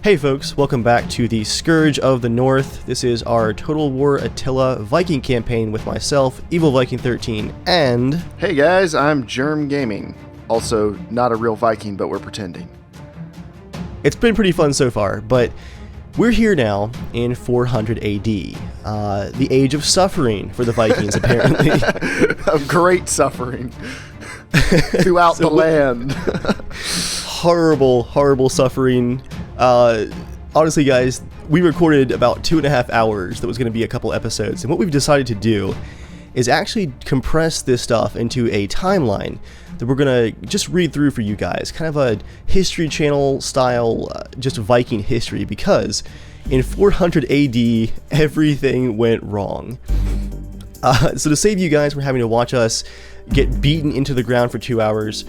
Hey folks, welcome back to the Scourge of the North. This is our Total War Attila Viking campaign with myself, EvilViking13, and... Hey guys, I'm JERMgaming. Also, not a real Viking, but we're pretending. It's been pretty fun so far, but we're here now in 400 AD. The age of suffering for the Vikings, apparently. Of great suffering throughout the land. Horrible suffering. Honestly guys, we recorded about 2.5 hours. That was going to be a couple episodes, and what we've decided to do is actually compress this stuff into a timeline that we're going to just read through for you guys, kind of a History Channel style, just Viking history, because in 400 AD everything went wrong. So to save you guys from having to watch us get beaten into the ground for 2 hours,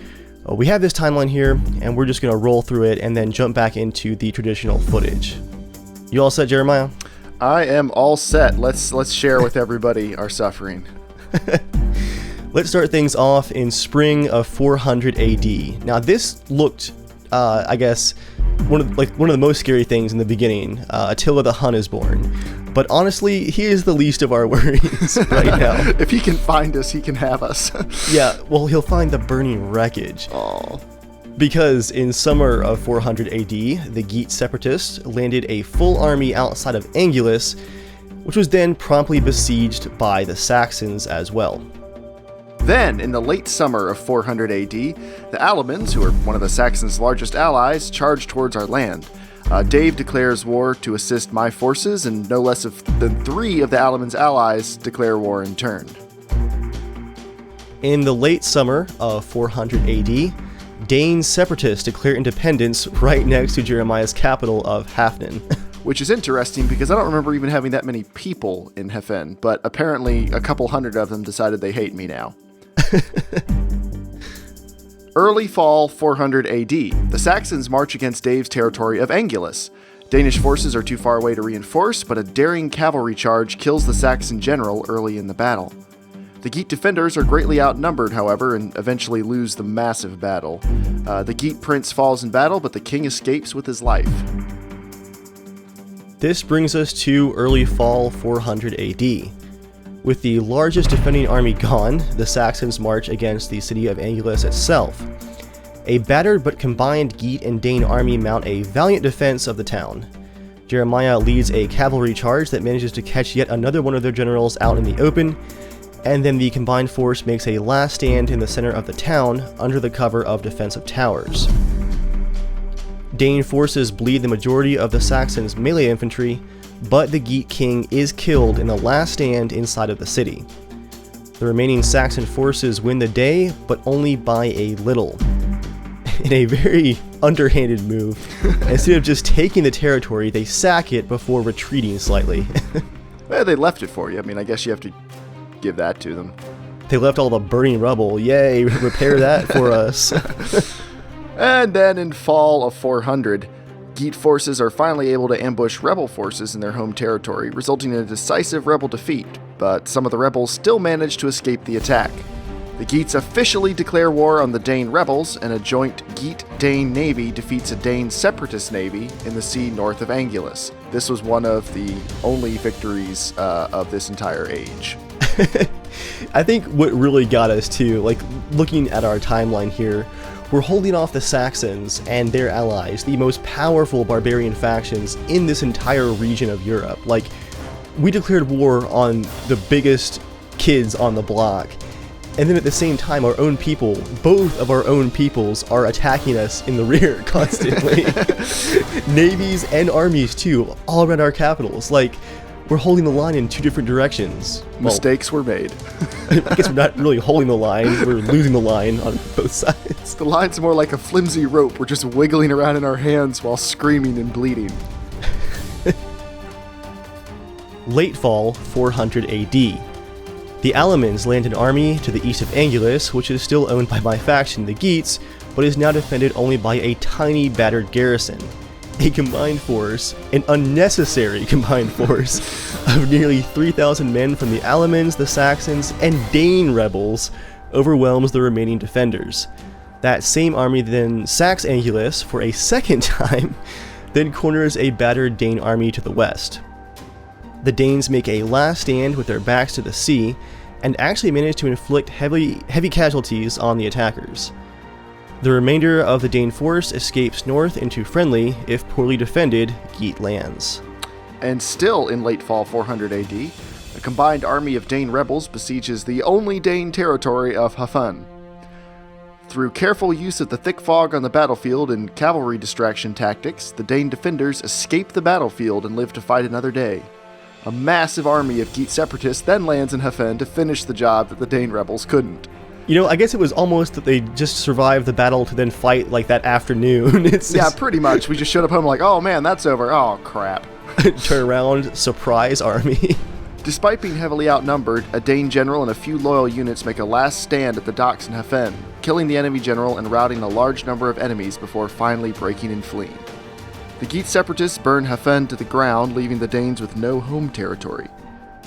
we have this timeline here, and we're just going to roll through it and then jump back into the traditional footage. You all set, Jeremiah? I am all set. Let's share with everybody our suffering. Let's start things off in spring of 400 AD. Now this looked, I guess, one of the most scary things in the beginning. Attila the Hun is born. But honestly, he is the least of our worries right now. If he can find us, he can have us. Yeah, well, he'll find the burning wreckage. Aww. Because in summer of 400 AD, the Geat separatists landed a full army outside of Angelus, which was then promptly besieged by the Saxons as well. Then, in the late summer of 400 AD, the Alamans, who are one of the Saxons' largest allies, charged towards our land. Dave declares war to assist my forces, and no less than 3 of the Alamans' allies declare war in turn. In the late summer of 400 AD, Dane separatists declare independence right next to Jeremiah's capital of Hafnen. Which is interesting because I don't remember even having that many people in Hefen, but apparently a couple hundred of them decided they hate me now. Early fall 400 AD, the Saxons march against Dave's territory of Angelus. Danish forces are too far away to reinforce, but a daring cavalry charge kills the Saxon general early in the battle. The Geat defenders are greatly outnumbered, however, and eventually lose the massive battle. The Geat prince falls in battle, but the king escapes with his life. This brings us to early fall 400 AD. With the largest defending army gone, the Saxons march against the city of Angelus itself. A battered but combined Geat and Dane army mount a valiant defense of the town. Jeremiah leads a cavalry charge that manages to catch yet another one of their generals out in the open, and then the combined force makes a last stand in the center of the town under the cover of defensive towers. Dane forces bleed the majority of the Saxons' melee infantry, but the Geat king is killed in the last stand inside of the city. The remaining Saxon forces win the day, but only by a little. In a very underhanded move, instead of just taking the territory, they sack it before retreating slightly. Well, they left it for you. I mean, I guess you have to give that to them. They left all the burning rubble. Yay, repair that for us. And then in fall of 400, Geat forces are finally able to ambush rebel forces in their home territory, resulting in a decisive rebel defeat, but some of the rebels still manage to escape the attack. The Geats officially declare war on the Dane rebels, and a joint Geat-Dane navy defeats a Dane separatist navy in the sea north of Angelus. This was one of the only victories of this entire age. I think what really got us too, like looking at our timeline here, we're holding off the Saxons and their allies, the most powerful barbarian factions in this entire region of Europe. Like, we declared war on the biggest kids on the block, and then at the same time our own people, both of our own peoples, are attacking us in the rear constantly. Navies and armies too, all around our capitals. Like, we're holding the line in 2 different directions. Mistakes were made. I guess we're not really holding the line, we're losing the line on both sides. The line's more like a flimsy rope. We're just wiggling around in our hands while screaming and bleeding. Late fall 400 AD. The Alamans land an army to the east of Angelus, which is still owned by my faction, the Geats, but is now defended only by a tiny battered garrison. A combined force, an unnecessary combined force, of nearly 3,000 men from the Alamans, the Saxons, and Dane rebels overwhelms the remaining defenders. That same army then sacks Angelus for a second time, then corners a battered Dane army to the west. The Danes make a last stand with their backs to the sea, and actually manage to inflict heavy casualties on the attackers. The remainder of the Dane force escapes north into friendly, if poorly defended, Geat lands. And still in late fall 400 AD, a combined army of Dane rebels besieges the only Dane territory of Hafun. Through careful use of the thick fog on the battlefield and cavalry distraction tactics, the Dane defenders escape the battlefield and live to fight another day. A massive army of Geat separatists then lands in Hafun to finish the job that the Dane rebels couldn't. You know, I guess it was almost that they just survived the battle to then fight like that afternoon. Yeah, pretty much. We just showed up home like, oh man, that's over. Oh crap. Turn around, surprise army. Despite being heavily outnumbered, a Dane general and a few loyal units make a last stand at the docks in Hafun, killing the enemy general and routing a large number of enemies before finally breaking and fleeing. The Geat separatists burn Hafun to the ground, leaving the Danes with no home territory.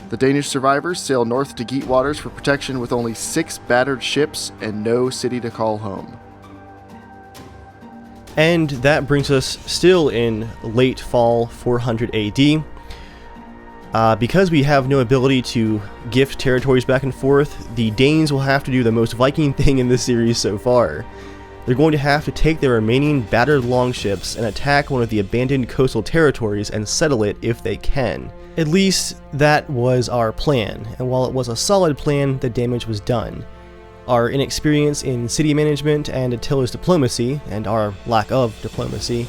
The Danish survivors sail north to Geat waters for protection with only 6 battered ships and no city to call home. And that brings us still in late fall 400 AD. Because we have no ability to gift territories back and forth, the Danes will have to do the most Viking thing in this series so far. They're going to have to take their remaining battered longships and attack one of the abandoned coastal territories and settle it if they can. At least that was our plan, and while it was a solid plan, the damage was done. Our inexperience in city management and Attila's diplomacy, and our lack of diplomacy,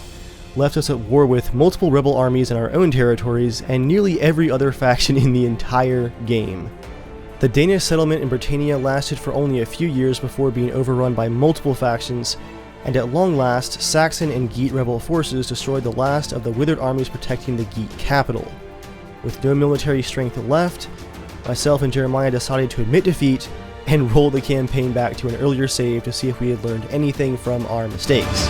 left us at war with multiple rebel armies in our own territories and nearly every other faction in the entire game. The Danish settlement in Britannia lasted for only a few years before being overrun by multiple factions, and at long last, Saxon and Geat rebel forces destroyed the last of the withered armies protecting the Geat capital. With no military strength left, myself and Jeremiah decided to admit defeat and roll the campaign back to an earlier save to see if we had learned anything from our mistakes.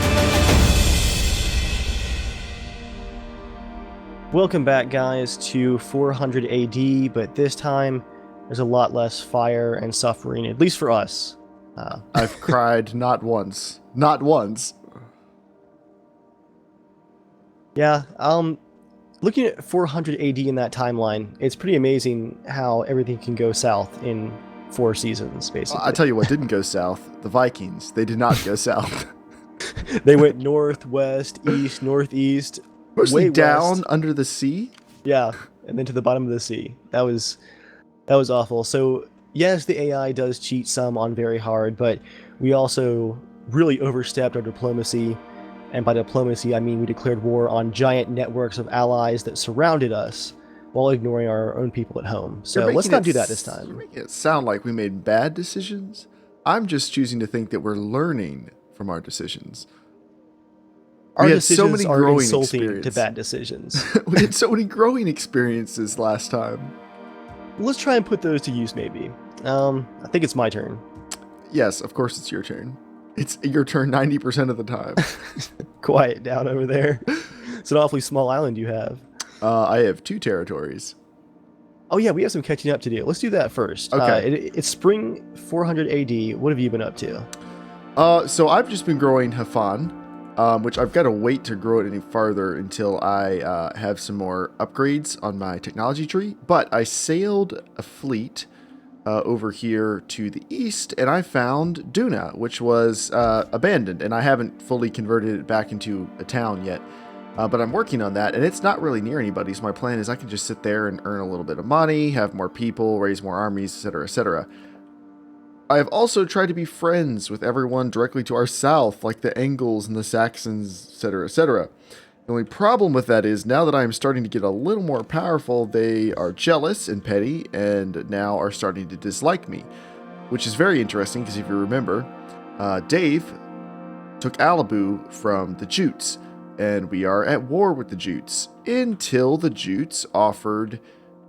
Welcome back, guys, to 400 AD, but this time there's a lot less fire and suffering, at least for us. I've cried not once. Not once. Yeah, looking at 400 AD in that timeline, it's pretty amazing how everything can go south in 4 seasons, basically. I tell you what didn't go south. The Vikings. They did not go south. They went north, west, east, northeast. Mostly way down west. under the sea? Yeah, and then to the bottom of the sea. That was awful. So, yes, the AI does cheat some on very hard, but we also really overstepped our diplomacy. And by diplomacy, I mean we declared war on giant networks of allies that surrounded us while ignoring our own people at home. So let's not do that this time. You're making it sound like we made bad decisions. I'm just choosing to think that we're learning from our decisions. Our decisions are insulting to bad decisions. We had so many growing experiences last time. Let's try and put those to use, maybe. I think it's my turn. Yes, of course it's your turn. It's your turn 90% of the time. Quiet down over there. It's an awfully small island you have. I have 2 territories. Oh yeah, we have some catching up to do. Let's do that first. Okay. It's spring 400 AD. What have you been up to? So I've just been growing Hafan. Which I've got to wait to grow it any farther until I have some more upgrades on my technology tree. But I sailed a fleet over here to the east, and I found Duna, which was abandoned, and I haven't fully converted it back into a town yet. But I'm working on that, and it's not really near anybody, so my plan is I can just sit there and earn a little bit of money, have more people, raise more armies, etc., etc. I have also tried to be friends with everyone directly to our south, like the Angles and the Saxons, etc., etc. The only problem with that is, now that I am starting to get a little more powerful, they are jealous and petty, and now are starting to dislike me. Which is very interesting, because if you remember, Dave took Alibu from the Jutes, and we are at war with the Jutes, until the Jutes offered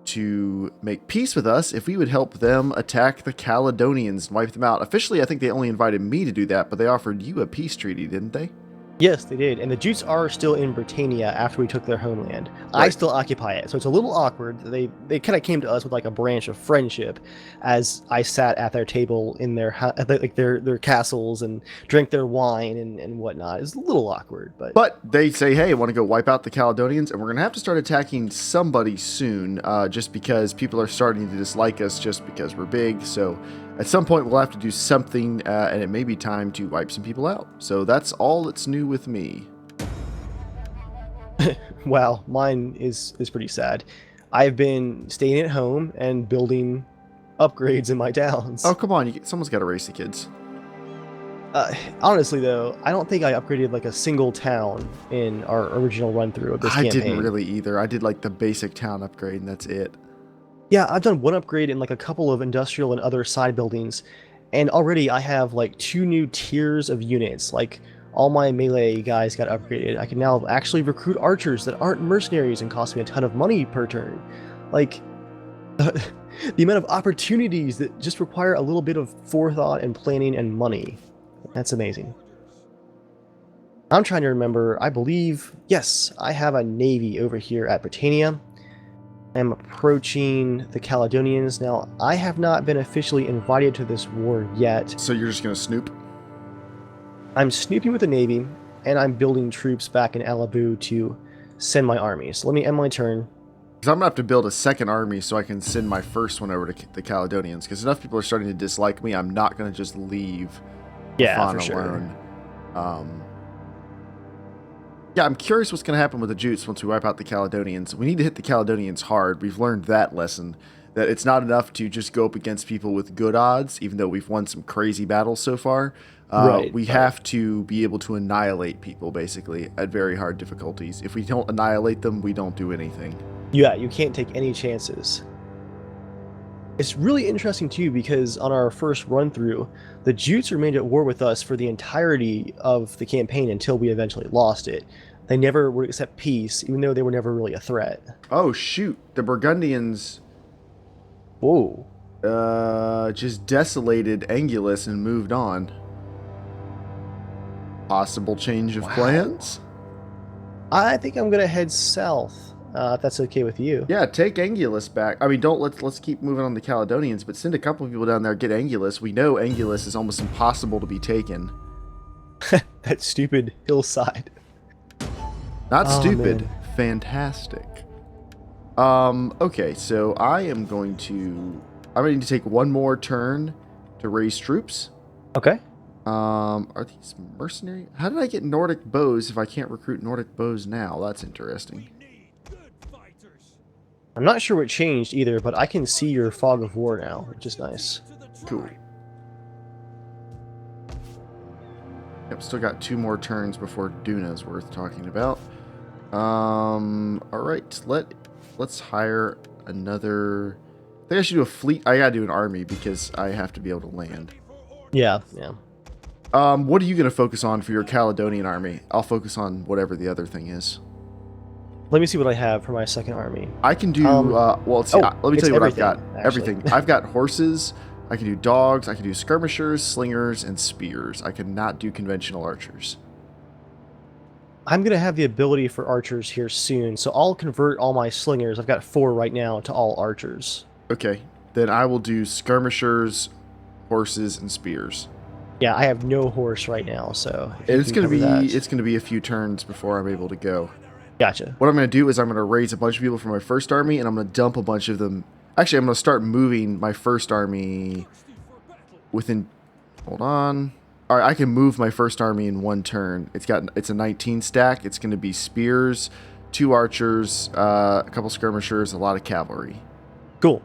to make peace with us if we would help them attack the Caledonians and wipe them out. Officially, I think they only invited me to do that, but they offered you a peace treaty, didn't they? Yes, they did, and the Jutes are still in Britannia after we took their homeland. I Right. still occupy it, so it's a little awkward. They kind of came to us with like a branch of friendship, as I sat at their table in their like their castles and drank their wine and whatnot. It's a little awkward, but But they say, hey, want to go wipe out the Caledonians? And we're going to have to start attacking somebody soon, just because people are starting to dislike us just because we're big. So at some point, we'll have to do something, and it may be time to wipe some people out. So that's all that's new with me. wow, mine is pretty sad. I've been staying at home and building upgrades in my towns. Oh, come on. Someone's got to race the kids. Honestly, though, I don't think I upgraded like a single town in our original run through of this I campaign. didn't really either. I did like the basic town upgrade, and that's it. Yeah, I've done one upgrade in like a couple of industrial and other side buildings, and already I have like 2 new tiers of units. Like all my melee guys got upgraded. I can now actually recruit archers that aren't mercenaries and cost me a ton of money per turn. Like the amount of opportunities that just require a little bit of forethought and planning and money. That's amazing. I'm trying to remember, I believe, yes, I have a navy over here at Britannia. I'm approaching the Caledonians. Now, I have not been officially invited to this war yet. So you're just going to snoop? I'm snooping with the navy, and I'm building troops back in Alabu to send my army. So let me end my turn. Because I'm going to have to build a second army so I can send my first one over to the Caledonians. Because enough people are starting to dislike me, I'm not going to just leave Yeah, for alone. sure. Yeah, I'm curious what's going to happen with the Jutes once we wipe out the Caledonians. We need to hit the Caledonians hard. We've learned that lesson, that it's not enough to just go up against people with good odds, even though we've won some crazy battles so far. We have to be able to annihilate people, basically, at very hard difficulties. If we don't annihilate them, we don't do anything. Yeah, you can't take any chances. It's really interesting too because on our first run through, the Jutes remained at war with us for the entirety of the campaign until we eventually lost it. They never would accept peace, even though they were never really a threat. Oh, shoot. The Burgundians Whoa. just desolated Angulus and moved on. Possible change of plans? I think I'm going to head south, if that's okay with you. Yeah, take Angulus back. I mean, let's keep moving on the Caledonians, but send a couple of people down there, get Angulus. We know Angulus is almost impossible to be taken. That stupid hillside. Not stupid, man. fantastic. Okay, so I'm going to need to take one more turn to raise troops. Okay. Are these mercenary? How did I get Nordic bows if I can't recruit Nordic bows now? That's interesting. I'm not sure what changed either, but I can see your fog of war now, which is nice. Cool. Yep, still got 2 more turns before Duna's worth talking about. Alright, let's hire another... I think I should do a fleet. I gotta do an army because I have to be able to land. Yeah. What are you gonna focus on for your Caledonian army? I'll focus on whatever the other thing is. Let me see what I have for my second army. I can do, well, let's see, let me tell you what I've got. Actually. Everything. I've got horses, I can do dogs, I can do skirmishers, slingers, and spears. I cannot do conventional archers. I'm going to have the ability for archers here soon, so I'll convert all my slingers. I've got 4 right now to all archers. Okay, then I will do skirmishers, horses, and spears. Yeah, I have no horse right now, so It's gonna be a few turns before I'm able to go. Gotcha. What I'm gonna do is I'm gonna raise a bunch of people from my first army, and I'm gonna dump a bunch of them. Actually, I'm gonna start moving my first army within. Hold on. All right, I can move my first army in 1 turn. It's a 19 stack. It's gonna be spears, 2 archers, a couple skirmishers, a lot of cavalry. Cool.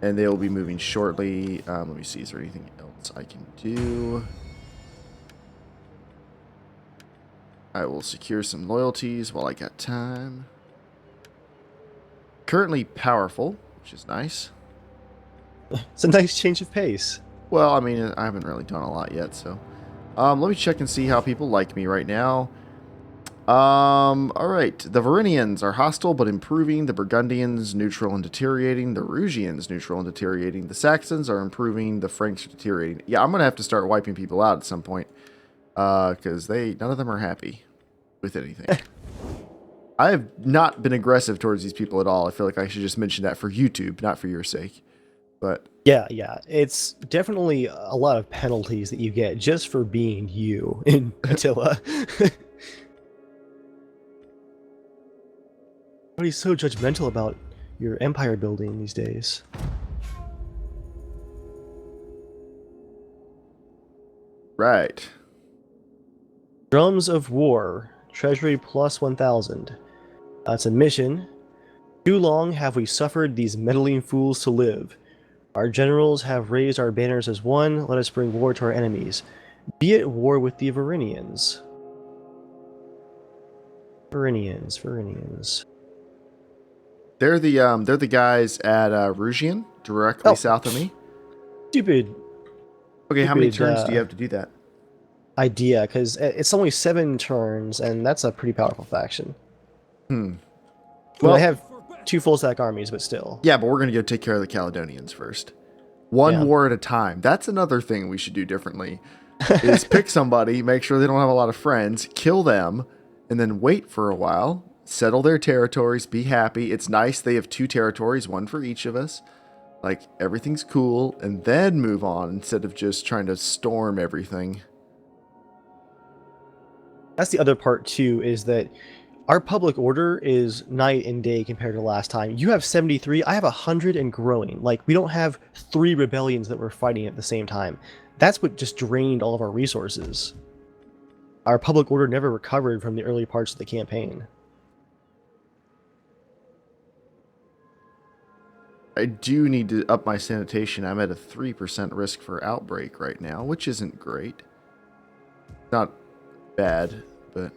And they will be moving shortly. Let me see. Is there anything else I can do? I will secure some loyalties while I got time. Currently powerful, which is nice. It's a nice change of pace. Well, I mean, I haven't really done a lot yet, so. Let me check and see how people like me right now. Alright. The Varynians are hostile but improving. The Burgundians, neutral and deteriorating. The Rugians, neutral and deteriorating. The Saxons are improving. The Franks are deteriorating. Yeah, I'm going to have to start wiping people out at some point. Because none of them are happy. with anything. I have not been aggressive towards these people at all. I feel like I should just mention that for YouTube, not for your sake. But Yeah, it's definitely a lot of penalties that you get just for being you in Attila. Everybody's so judgmental about your empire building these days. right. Drums of War, Treasury plus 1,000. It's a mission. Too long have we suffered these meddling fools to live. Our generals have raised our banners as one. Let us bring war to our enemies. Be at war with the Varynians. Varynians. They're the guys at Rugian, directly south of me. Stupid. Okay, how many turns do you have to do that? Idea, because it's only 7 turns, and that's a pretty powerful faction. Well, I have 2 full stack armies, but still. Yeah, but we're gonna go take care of the Caledonians first. One war at a time. That's another thing we should do differently. Is pick somebody, make sure they don't have a lot of friends, kill them, and then wait for a while, settle their territories, be happy. It's nice they have 2 territories, one for each of us. Like, everything's cool, and then move on instead of just trying to storm everything. That's the other part, too, is that our public order is night and day compared to last time. You have 73, I have 100 and growing. Like, we don't have 3 rebellions that we're fighting at the same time. That's what just drained all of our resources. Our public order never recovered from the early parts of the campaign. I do need to up my sanitation. I'm at a 3% risk for outbreak right now, which isn't great. Not bad, but...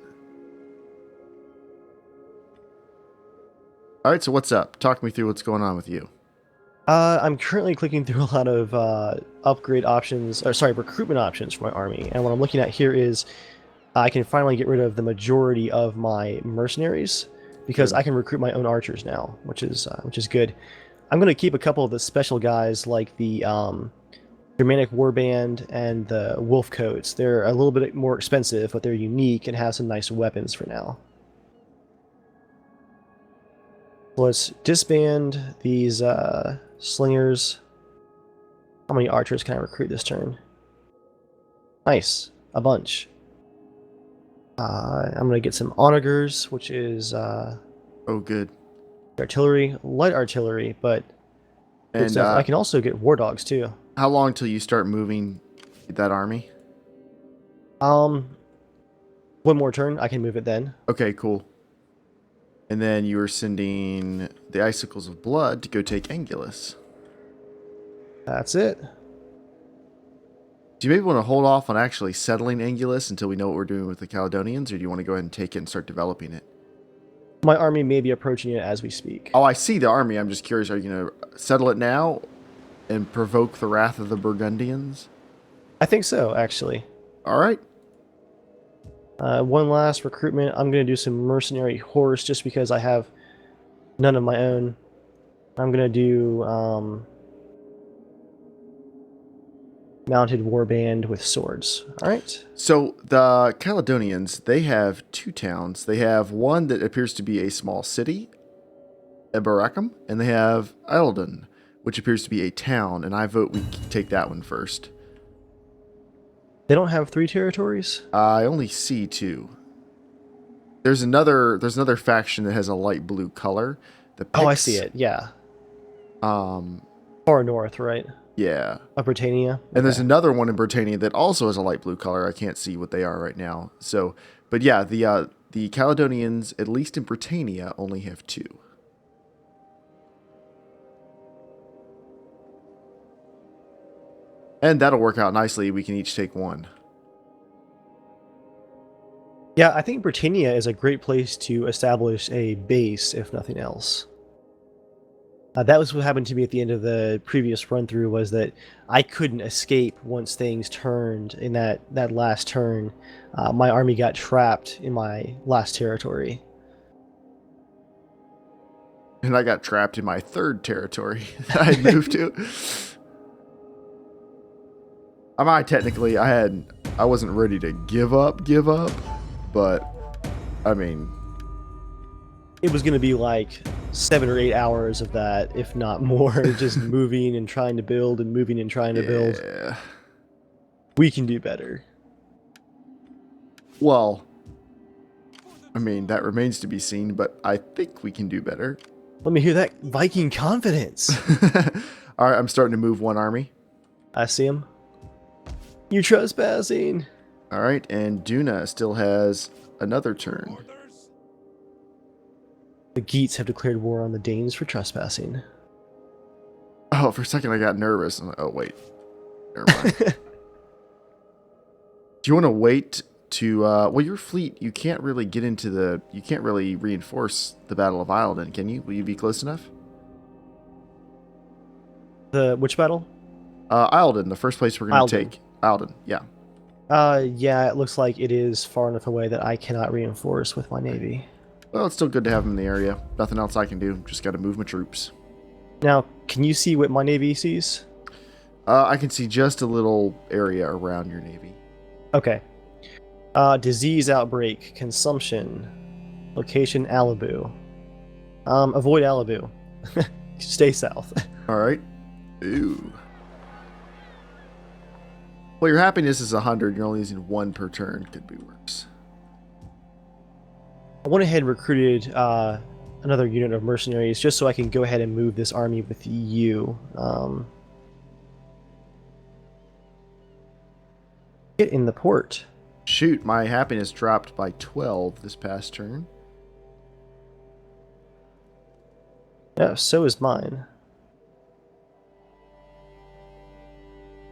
Alright, so what's up? Talk me through what's going on with you. I'm currently clicking through a lot of upgrade options, or sorry, recruitment options for my army. And what I'm looking at here is I can finally get rid of the majority of my mercenaries because I can recruit my own archers now, which is good. I'm going to keep a couple of the special guys like the Germanic Warband and the Wolf Coats. They're a little bit more expensive, but they're unique and have some nice weapons for now. Let's disband these slingers. How many archers can I recruit this turn? Nice, a bunch. I'm going to get some onagers, which is oh, good. Artillery, light artillery, but and I can also get war dogs too. How long till you start moving that army? One more turn, I can move it then. Okay, cool. And then you are sending the Icicles of Blood to go take Angulus. That's it. Do you maybe want to hold off on actually settling Angulus until we know what we're doing with the Caledonians, or do you want to go ahead and take it and start developing it? My army may be approaching it as we speak. Oh, I see the army. I'm just curious, are you going to settle it now and provoke the wrath of the Burgundians? I think so, actually. All right. One last recruitment. I'm going to do some mercenary horse just because I have none of my own. I'm going to do mounted warband with swords. All right. So the Caledonians, they have 2 towns. They have one that appears to be a small city, Eberacum, and they have Eldon, which appears to be a town, and I vote we take that one first. They don't have 3 territories? I only see 2. There's another faction that has a light blue color. Oh, I see it. Yeah. Far north, right? Yeah. Of Britannia. And there's another one in Britannia that also has a light blue color. I can't see what they are right now. So, but yeah, the Caledonians, at least in Britannia, only have 2. And that'll work out nicely. We can each take 1. Yeah, I think Britannia is a great place to establish a base, if nothing else. That was what happened to me at the end of the previous run-through, was that I couldn't escape once things turned in that last turn. My army got trapped in my last territory. And I got trapped in my 3rd territory that I moved to. I wasn't ready to give up, but I mean, it was going to be like 7 or 8 hours of that, if not more, just moving and trying to build and moving and trying to build. yeah. We can do better. Well, I mean, that remains to be seen, but I think we can do better. Let me hear that Viking confidence. All right, I'm starting to move one army. I see him. You trespassing. All right, and Duna still has another turn. The Geats have declared war on the Danes for trespassing. Oh, for a second I got nervous. I'm like, oh, wait. Never mind. Do you want to wait to... well, your fleet, you can't really get into the... You can't really reinforce the Battle of Isledon, can you? Will you be close enough? Which battle? Isledon, the first place we're going to take. Isledon, yeah. Yeah, it looks like it is far enough away that I cannot reinforce with my navy. Well, it's still good to have them in the area. Nothing else I can do. Just got to move my troops. Now, can you see what my navy sees? I can see just a little area around your navy. Okay. Disease outbreak, consumption, location Alibu. Avoid Alibu. Stay south. All right. Ooh. Well, your happiness is 100. You're only using 1 per turn. Could be worse. I went ahead and recruited another unit of mercenaries just so I can go ahead and move this army with you. Get in the port. Shoot, my happiness dropped by 12 this past turn. Yeah, so is mine.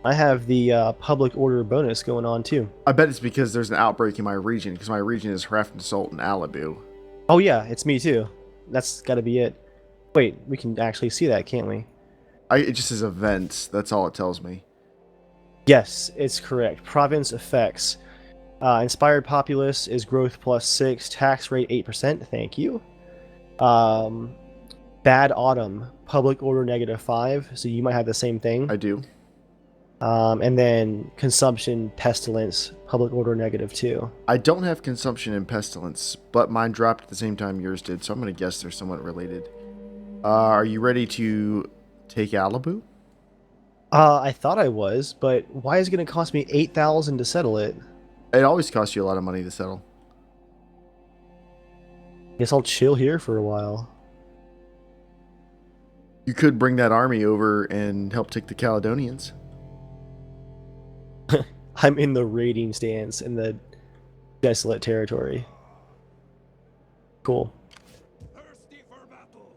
I have the public order bonus going on too. I bet it's because there's an outbreak in my region, because my region is Hrafn Salt and Alibu. Oh yeah, it's me too. That's got to be it. Wait, we can actually see that, can't we? It just says events. That's all it tells me. Yes, it's correct. Province effects. Inspired populace is growth +6, tax rate 8%. Thank you. Bad autumn, public order -5. So you might have the same thing. I do. And then consumption, pestilence, public order -2. I don't have consumption and pestilence, but mine dropped at the same time yours did, so I'm going to guess they're somewhat related. Are you ready to take Alibu? I thought I was, but why is it going to cost me 8,000 to settle it? It always costs you a lot of money to settle. Guess I'll chill here for a while. You could bring that army over and help take the Caledonians. I'm in the raiding stance in the desolate territory. Cool. Thirsty for battle.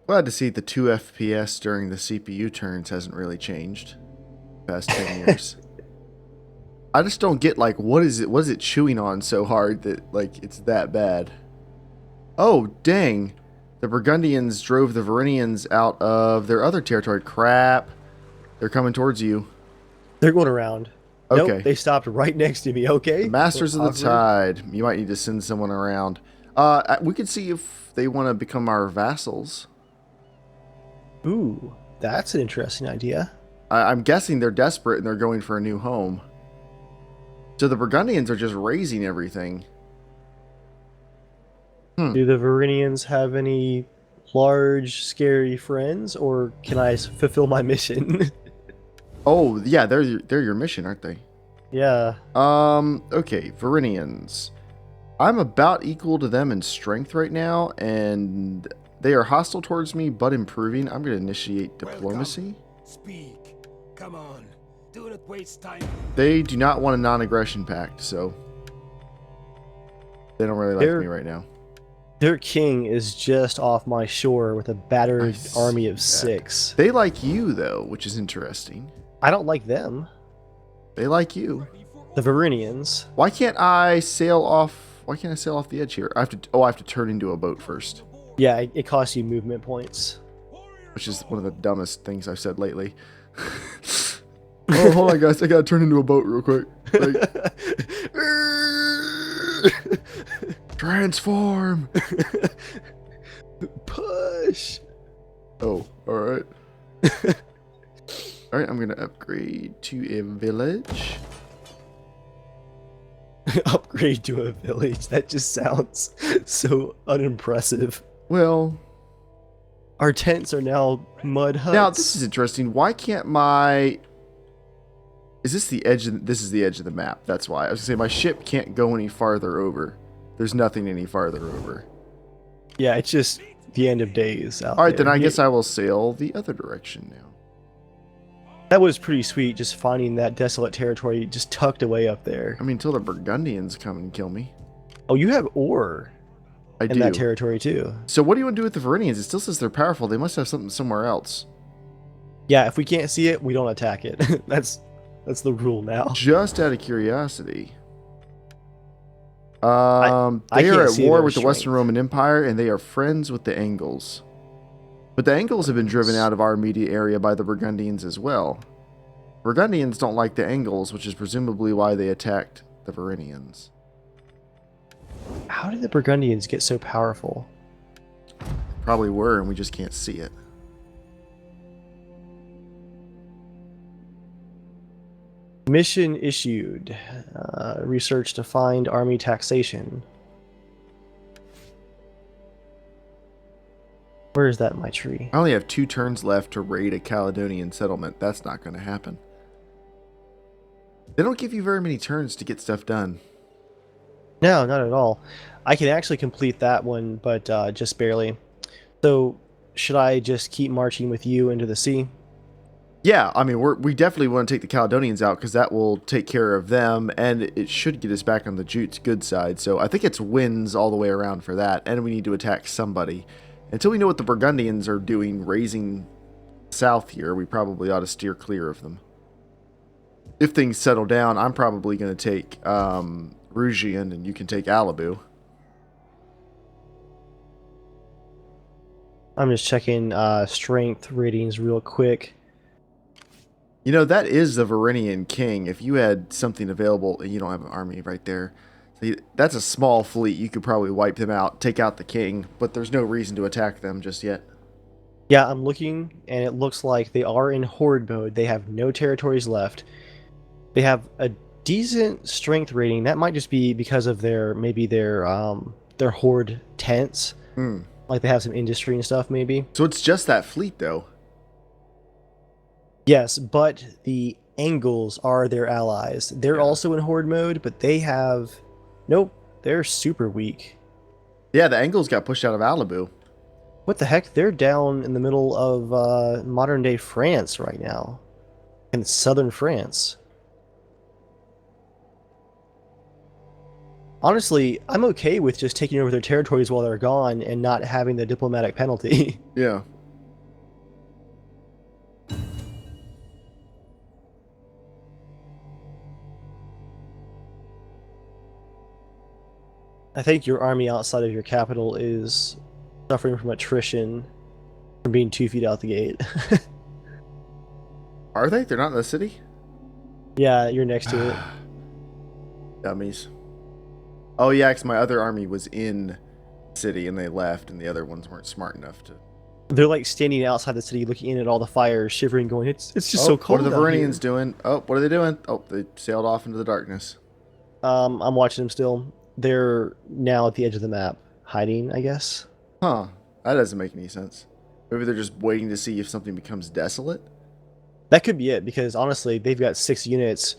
Glad to see the 2 FPS during the CPU turns hasn't really changed the past 10 years. I just don't get, like, what is it chewing on so hard that, like, it's that bad? Oh, dang. The Burgundians drove the Varynians out of their other territory. Crap. They're coming towards you. They're going around. Okay. Nope, they stopped right next to me, okay? The Masters of the Tide. You might need to send someone around. We could see if they want to become our vassals. Ooh, that's an interesting idea. I'm guessing they're desperate and they're going for a new home. So the Burgundians are just raising everything. Do the Varynians have any large, scary friends, or can I fulfill my mission? Oh, yeah, they're your mission, aren't they? Yeah. Okay, Varynians. I'm about equal to them in strength right now, and they are hostile towards me, but improving. I'm going to initiate diplomacy. Welcome. Speak. Come on. Do not waste time. They do not want a non-aggression pact, so they don't really like me right now. Their king is just off my shore with a battered army of 6. They like you, though, which is interesting. I don't like them. They like you. The Varynians. Why can't I sail off? Why can't I sail off the edge here? I have to turn into a boat first. Yeah, it costs you movement points. which is one of the dumbest things I've said lately. Oh, hold on, guys. I gotta turn into a boat real quick. Like, transform. Push. Oh, all right. All right, I'm gonna upgrade to a village. Upgrade to a village. That just sounds so unimpressive. Well, our tents are now mud huts. now this is interesting. Why can't my... Is this the edge? This is the edge of the map. That's why. I was gonna say my ship can't go any farther over. There's nothing any farther over. Yeah, it's just the end of days out All right, there. then I guess I will sail the other direction now. That was pretty sweet, just finding that desolate territory just tucked away up there. I mean, until the Burgundians come and kill me. Oh, you have ore I in do. that territory too. So what do you want to do with the Varangians? It still says they're powerful. They must have something somewhere else. Yeah, if we can't see it, we don't attack it. That's the rule now. Just out of curiosity. They I are can't at see war their with the Western strength. Roman Empire, and they are friends with the Angles. But the Angles have been driven out of our immediate area by the Burgundians as well. Burgundians don't like the Angles, which is presumably why they attacked the Varangians. How did the Burgundians get so powerful? Probably were, and we just can't see it. Mission issued. Research to find army taxation. Where is that in my tree? I only have 2 turns left to raid a Caledonian settlement. That's not going to happen. They don't give you very many turns to get stuff done. No, not at all. I can actually complete that one, but just barely. So, should I just keep marching with you into the sea? Yeah, I mean, we definitely want to take the Caledonians out because that will take care of them, and it should get us back on the Jute's good side. So I think it's wins all the way around for that, and we need to attack somebody. Until we know what the Burgundians are doing, raising south here, we probably ought to steer clear of them. If things settle down, I'm probably going to take Rugian, and you can take Alibu. I'm just checking strength ratings real quick. You know, that is the Varangian king. If you had something available, you don't have an army right there. So that's a small fleet. You could probably wipe them out, take out the king, but there's no reason to attack them just yet. Yeah, I'm looking, and it looks like they are in horde mode. They have no territories left. They have a decent strength rating. That might just be because of their horde tents. Like they have some industry and stuff, maybe. So it's just that fleet, though. Yes, but the Angles are their allies. They're also in horde mode, but they have... Nope, they're super weak. Yeah, the Angles got pushed out of Alibu. What the heck? They're down in the middle of modern-day France right now. In southern France. Honestly, I'm okay with just taking over their territories while they're gone and not having the diplomatic penalty. Yeah. I think your army outside of your capital is suffering from attrition from being 2 feet out the gate. Are they? They're not in the city? Yeah, you're next to it. Dummies. Oh, yeah, because my other army was in city and they left, and the other ones weren't smart enough to... They're like standing outside the city looking in at all the fires, shivering, going, it's just so cold. What are the out Varangians here." doing? Oh, what are they doing? Oh, they sailed off into the darkness. I'm watching them still. They're now at the edge of the map, hiding, I guess. Huh. That doesn't make any sense. Maybe they're just waiting to see if something becomes desolate? That could be it, because honestly, they've got 6 units.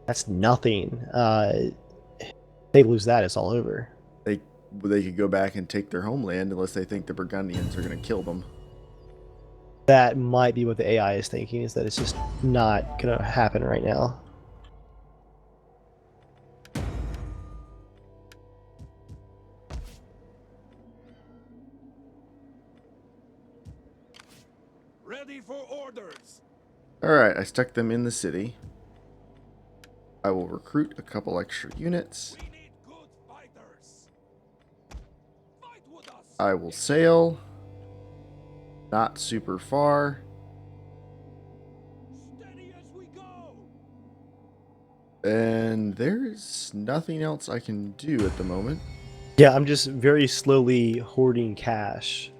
That's nothing. They lose that, it's all over. They could go back and take their homeland unless they think the Burgundians are going to kill them. That might be what the AI is thinking, is that it's just not going to happen right now. Ready for orders. Alright, I stuck them in the city. I will recruit a couple extra units. We need good fighters. Fight with us. I will sail. not super far. Steady as we go. And there's nothing else I can do at the moment. Yeah, I'm just very slowly hoarding cash.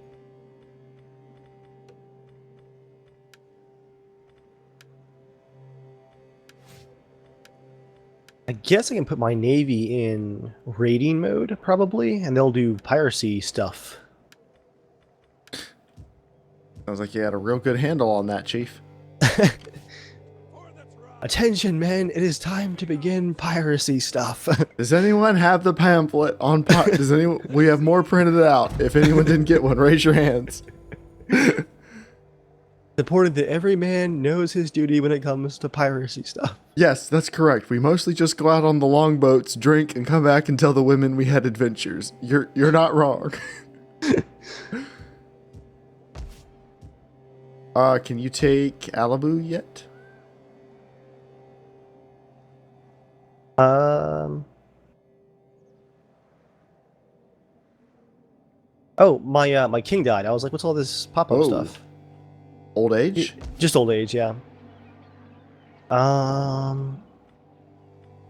I guess I can put my navy in raiding mode, probably, and they'll do piracy stuff. Sounds like you had a real good handle on that, Chief. Attention, men! It is time to begin piracy stuff. Does anyone have the pamphlet on? Does anyone? We have more printed out. If anyone didn't get one, raise your hands. It's important that every man knows his duty when it comes to piracy stuff. Yes, that's correct. We mostly just go out on the longboats, drink, and come back and tell the women we had adventures. You're not wrong. Can you take Alibu yet? Oh, my king died. I was like, what's all this pop-up stuff? Old age? Just old age, yeah.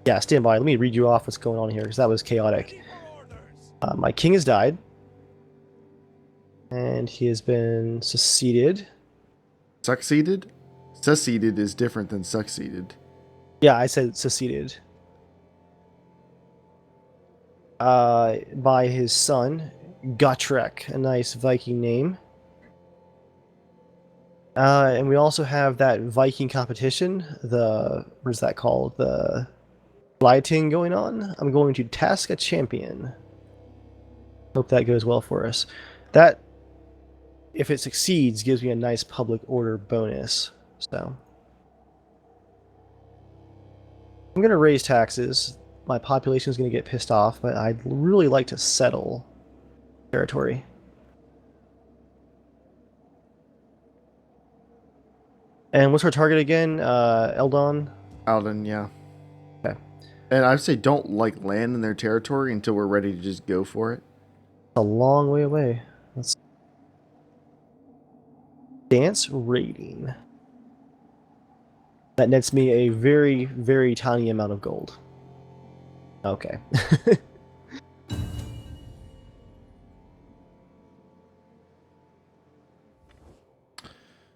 Yeah, stand by. Let me read you off what's going on here, because that was chaotic. My king has died. And he has been succeeded. Succeeded? Succeeded is different than succeeded. Yeah, I said succeeded. By his son, Gotrek, a nice Viking name. And we also have that Viking competition, what is that called? The Flyting going on. I'm going to task a champion. Hope that goes well for us. That, if it succeeds, gives me a nice public order bonus. So I'm going to raise taxes. My population is going to get pissed off, but I'd really like to settle territory. And what's our target again? Eldon? Alden, yeah. Okay. And I'd say don't land in their territory until we're ready to just go for it. A long way away. Let's dance raiding. That nets me a very, very tiny amount of gold. Okay.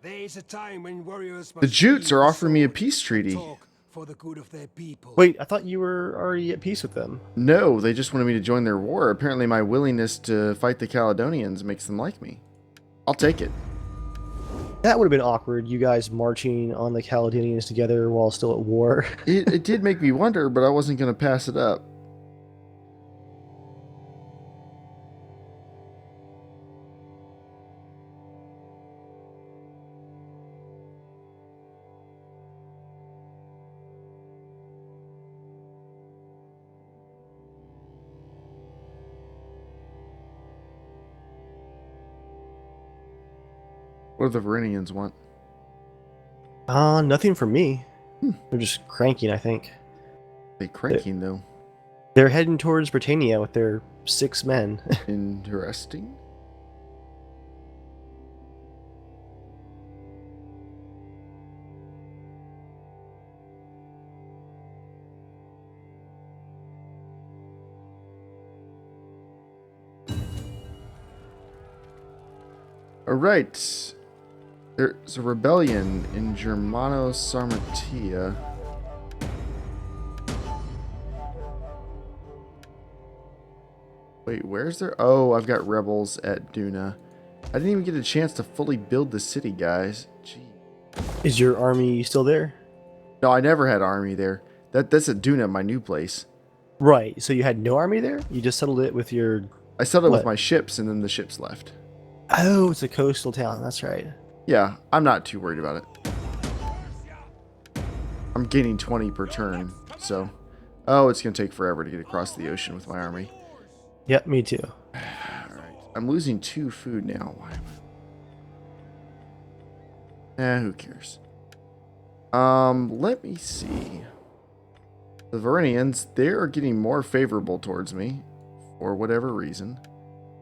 There is a time when warriors The Jutes are offering me a peace treaty. for the good of their people. Wait, I thought you were already at peace with them. No, they just wanted me to join their war. Apparently my willingness to fight the Caledonians makes them like me. I'll take it. That would have been awkward, you guys marching on the Caledonians together while still at war. It did make me wonder, but I wasn't going to pass it up. What do the Varynians want? Nothing for me. They're just cranking, I think. They cranking, though. They're heading towards Britannia with their 6 men. Interesting. All right. There's a rebellion in Germano-Sarmatia. Wait, where's there? Oh, I've got rebels at Duna. I didn't even get a chance to fully build the city, guys. Gee. Is your army still there? No, I never had army there. That's at Duna, my new place. Right, so you had no army there? You just settled it with your... I settled it with What? my ships, and then the ships left. Oh, it's a coastal town, that's right. Yeah, I'm not too worried about it. I'm gaining 20 per turn, so... Oh, it's going to take forever to get across the ocean with my army. Yep, me too. Alright, I'm losing 2 food now. Why am I... who cares? Let me see. The Varynians, they are getting more favorable towards me, for whatever reason.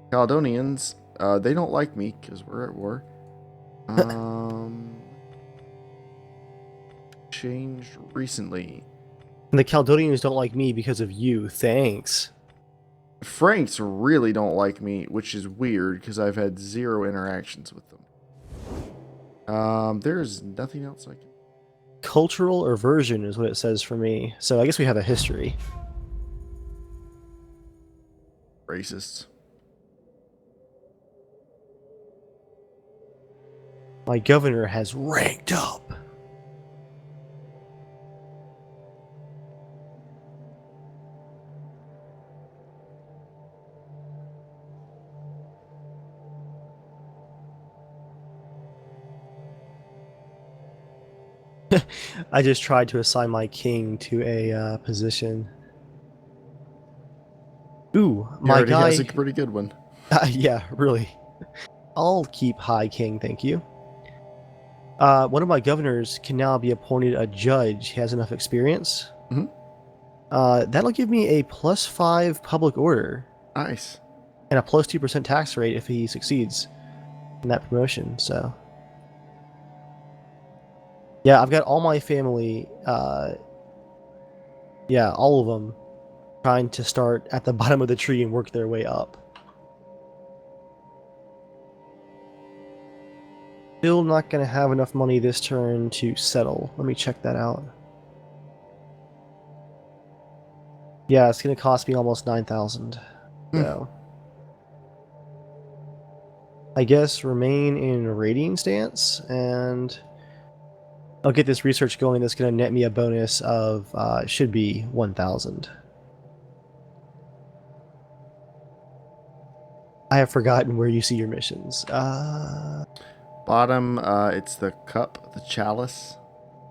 Caledonians, they don't like me, because we're at war. Changed recently. And the Caledonians don't like me because of you. Thanks. Franks really don't like me, which is weird because I've had 0 interactions with them. There's nothing else I can... Cultural aversion is what it says for me. So I guess we have a history. Racists. My governor has ranked up. I just tried to assign my king to a position. Ooh, my guy has a pretty good one. yeah, really. I'll keep high king, thank you. One of my governors can now be appointed a judge. He has enough experience. That'll give me a +5 public order. Nice. And a +2% tax rate if he succeeds in that promotion, so... Yeah, I've got all my family, yeah, all of them, trying to start at the bottom of the tree and work their way up. Still not going to have enough money this turn to settle. Let me check that out. Yeah, it's going to cost me almost 9,000. So, I guess remain in raiding stance, and I'll get this research going. That's going to net me a bonus of, should be 1,000. I have forgotten where you see your missions. Bottom, it's the cup, the chalice.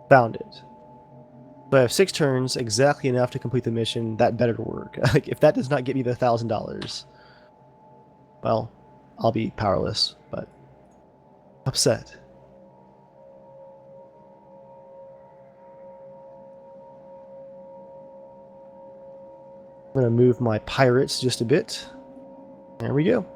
Found it. So I have 6 turns, exactly enough to complete the mission. That better work. If that does not get me the $1,000, well, I'll be powerless, but upset. I'm going to move my pirates just a bit. There we go.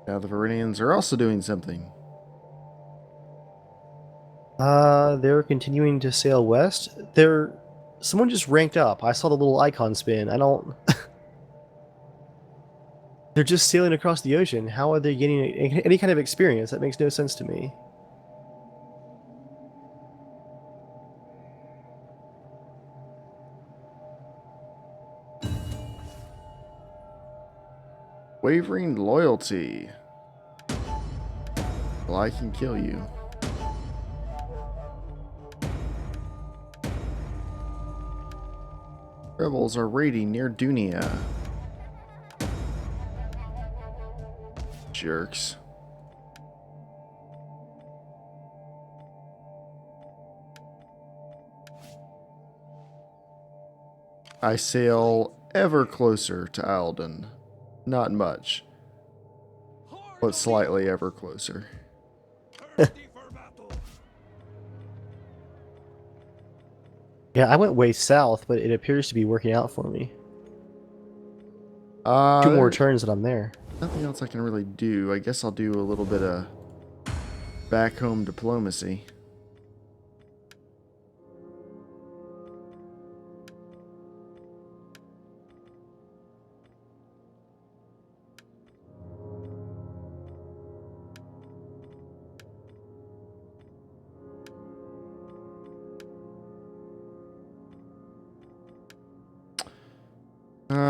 Now the Viridians are also doing something. They're continuing to sail west. Someone just ranked up. I saw the little icon spin. I don't... They're just sailing across the ocean. How are they getting any kind of experience? That makes no sense to me. Wavering loyalty. Well, I can kill you. Rebels are raiding near Duna. Jerks. I sail ever closer to Alden. Not much, but slightly ever closer. Yeah, I went way south, but it appears to be working out for me. 2 more turns and I'm there. Nothing else I can really do. I guess I'll do a little bit of back home diplomacy.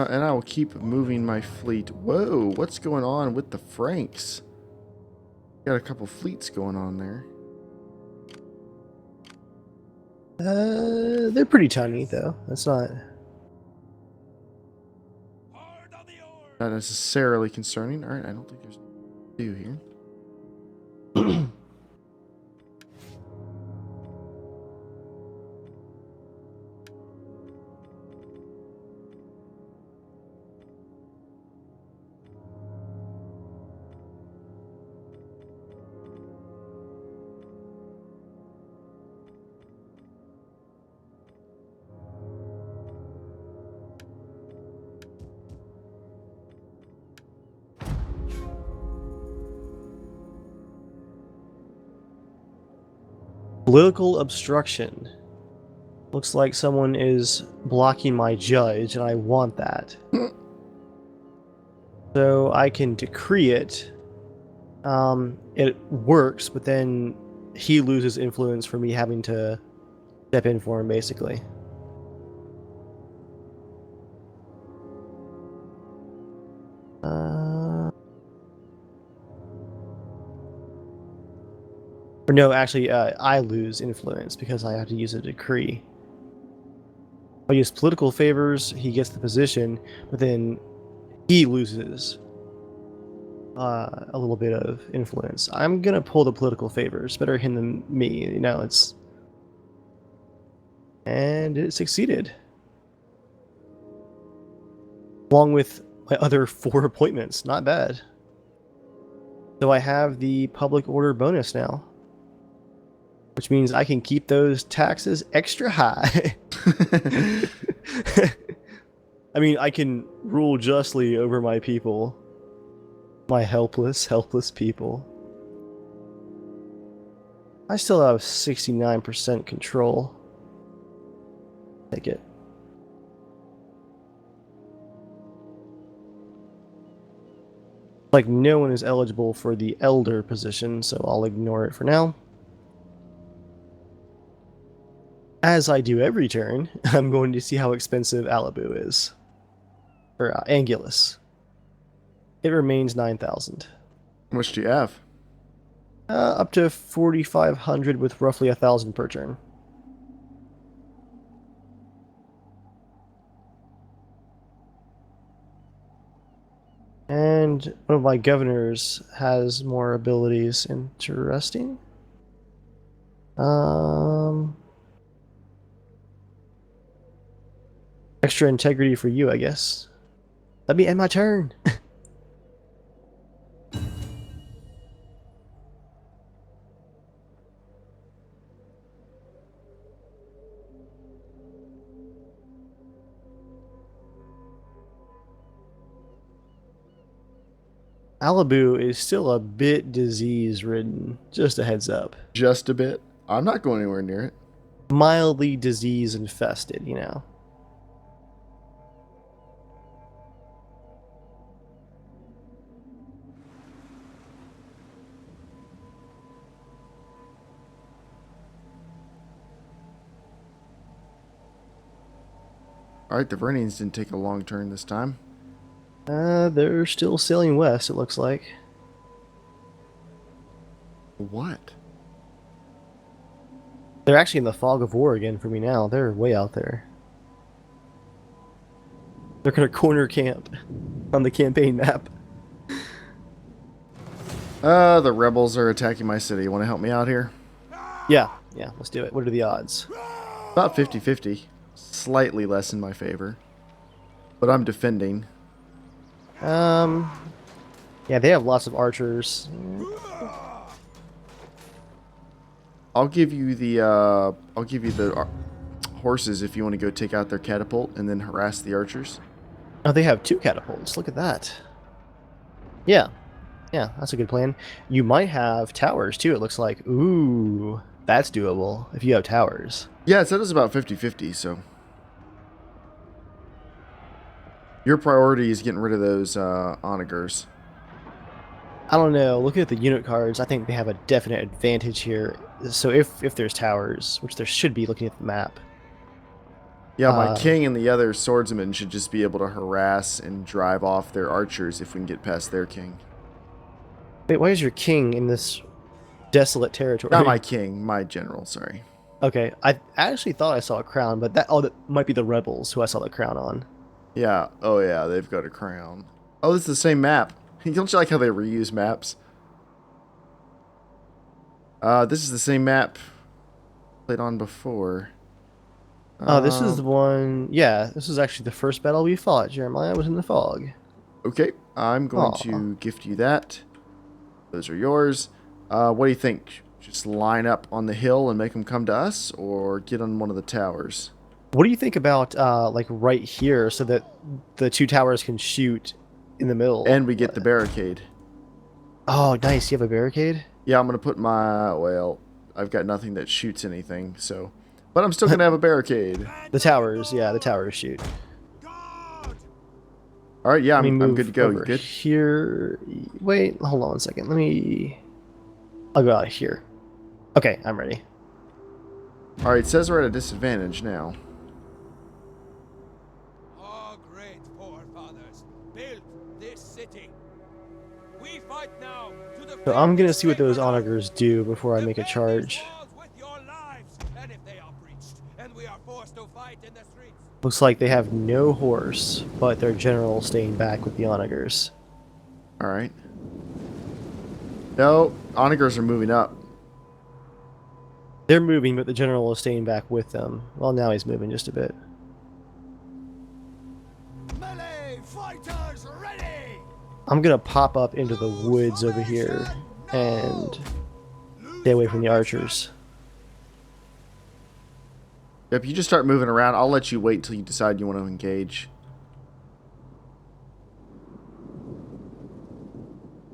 And I will keep moving my fleet. Whoa, what's going on with the Franks? Got a couple fleets going on there. They're pretty tiny, though. That's not necessarily concerning. Alright, I don't think there's anything to do here. Political obstruction. Looks like someone is blocking my judge, and I want that. So I can decree it. It works, but then he loses influence for me having to step in for him, basically. Or no, actually, I lose influence because I have to use a decree. I use political favors, he gets the position, but then he loses a little bit of influence. I'm gonna pull the political favors. Better him than me, you know, it's... And it succeeded. Along with my other 4 appointments. Not bad. So I have the public order bonus now. Which means I can keep those taxes extra high. I mean, I can rule justly over my people. My helpless people. I still have 69% control. Take it. Like, no one is eligible for the elder position, so I'll ignore it for now. As I do every turn, I'm going to see how expensive Alibu is. Or Angulus. It remains 9,000. How much do you have? Up to 4,500 with roughly 1,000 per turn. And one of my governors has more abilities. Interesting. Extra integrity for you, I guess. Let me end my turn. Alibu is still a bit disease-ridden. Just a heads up. Just a bit. I'm not going anywhere near it. Mildly disease-infested, you know. Alright, the Vernians didn't take a long turn this time. They're still sailing west, it looks like. What? They're actually in the fog of war again for me now. They're way out there. They're gonna corner camp on the campaign map. The rebels are attacking my city. You want to help me out here? Yeah, let's do it. What are the odds? About 50-50. Slightly less in my favor. But I'm defending. Yeah, they have lots of archers. I'll give you the horses if you want to go take out their catapult and then harass the archers. Oh, they have 2 catapults. Look at that. Yeah, that's a good plan. You might have towers too, it looks like. Ooh, that's doable if you have towers. Yeah, it said it was about 50-50, so. Your priority is getting rid of those onagers. I don't know. Looking at the unit cards, I think they have a definite advantage here. So if there's towers, which there should be looking at the map. Yeah, my king and the other swordsmen should just be able to harass and drive off their archers if we can get past their king. Wait, why is your king in this desolate territory? Not my king, my general, sorry. Okay, I actually thought I saw a crown, but that might be the rebels who I saw the crown on. Yeah, oh yeah, they've got a crown. Oh, this is the same map. Don't you like how they reuse maps? This is the same map played on before. Oh, this is the one... Yeah, this is actually the first battle we fought. Jeremiah was in the fog. Okay, I'm going to gift you that. Those are yours. What do you think? Just line up on the hill and make them come to us, or get on one of the towers? What do you think about, like, right here, so that the 2 towers can shoot in the middle? And we get the barricade. Oh, nice. You have a barricade? Yeah, I'm going to put my... Well, I've got nothing that shoots anything, so... But I'm still going to have a barricade. The towers, yeah, the towers shoot. Alright, yeah, I'm move good to go. You over good? Here. Wait, hold on one second. I'll go out here. Okay, I'm ready. Alright, it says we're at a disadvantage now. Our great forefathers built this city. We fight now to the So I'm gonna see what those onagers do before I make a charge. with your lives, and if they are breached, and we are forced to fight in the streets. Looks like they have no horse, but their general staying back with the onagers. Alright. No, onagers are moving up. They're moving, but the general is staying back with them. Well, now he's moving just a bit. Melee fighters ready. I'm gonna pop up into the woods over here and stay away from the archers. If you just start moving around, I'll let you wait until you decide you want to engage.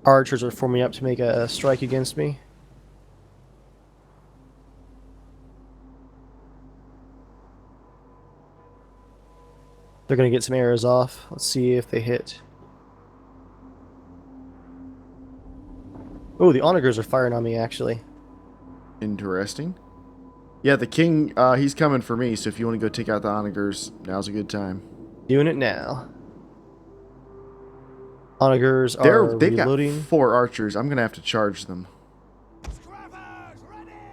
Archers are forming up to make a strike against me. They're gonna get some arrows off. Let's see if they hit. Oh, the onagers are firing on me, actually. Interesting. Yeah, the king, he's coming for me, so if you want to go take out the onagers, now's a good time. Doing it now. Onagers are They've reloading. got 4 archers. I'm going to have to charge them.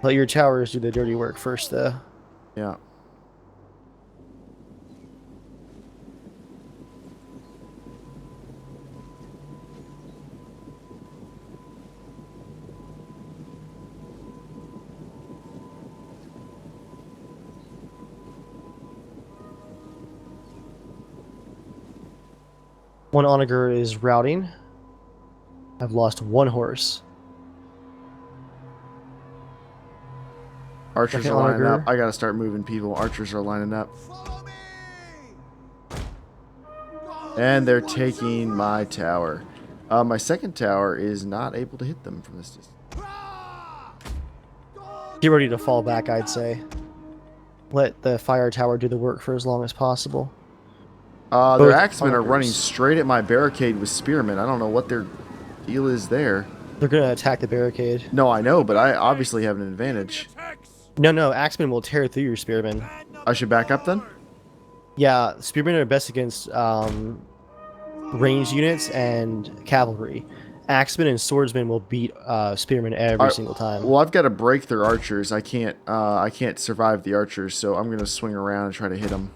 Let your towers do the dirty work first, though. Yeah. One onager is routing. I've lost 1 horse. Archers Second are lining onager. up. I got to start moving people. Archers are lining up. Follow me. And they're taking my tower. My second tower is not able to hit them from this distance. Get ready to fall back, I'd say. Let the fire tower do the work for as long as possible. Their Both axemen are onagers. running straight at my barricade with spearmen. I don't know what their deal is there. They're going to attack the barricade. No, I know, but I obviously have an advantage. No, axemen will tear through your spearmen. I should back up then? Yeah, spearmen are best against ranged units and cavalry. Axemen and swordsmen will beat spearmen every single time. Well, I've got to break their archers. I can't survive the archers, so I'm going to swing around and try to hit them.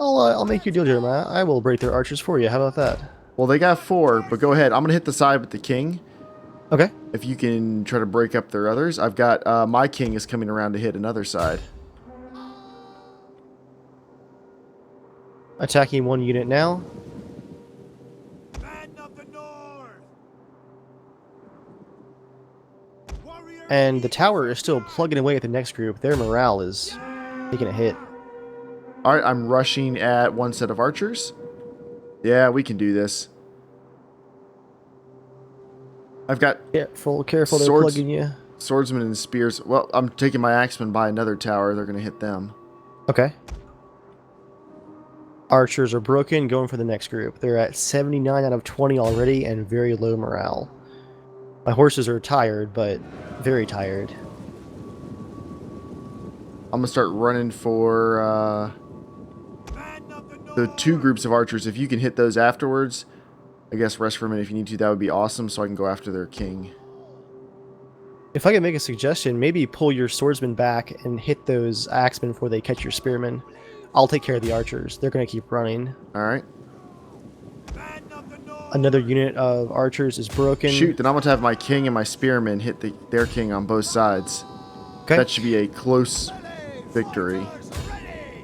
I'll make you a deal, Jeremiah. I will break their archers for you. How about that? Well, they got 4, but go ahead. I'm going to hit the side with the king. Okay. If you can try to break up their others. I've got my king is coming around to hit another side. Attacking 1 unit now. Man of the north. Warrior And the tower is still plugging away at the next group. Their morale is taking a hit. All right, I'm rushing at 1 set of archers. Yeah, we can do this. I've got Careful, they're Swords- plugging you. swordsmen and spears. Well, I'm taking my axemen by another tower. They're going to hit them. Okay. Archers are broken, going for the next group. They're at 79 out of 20 already and very low morale. My horses are tired, but very tired. I'm going to start running for the 2 groups of archers. If you can hit those afterwards, I guess rest for a minute if you need to. That would be awesome, so I can go after their king. If I could make a suggestion, maybe pull your swordsmen back and hit those axemen before they catch your spearmen. I'll take care of the archers. They're going to keep running. All right. Another unit of archers is broken. Shoot, then I'm going to have my king and my spearmen hit their king on both sides. Okay. That should be a close victory.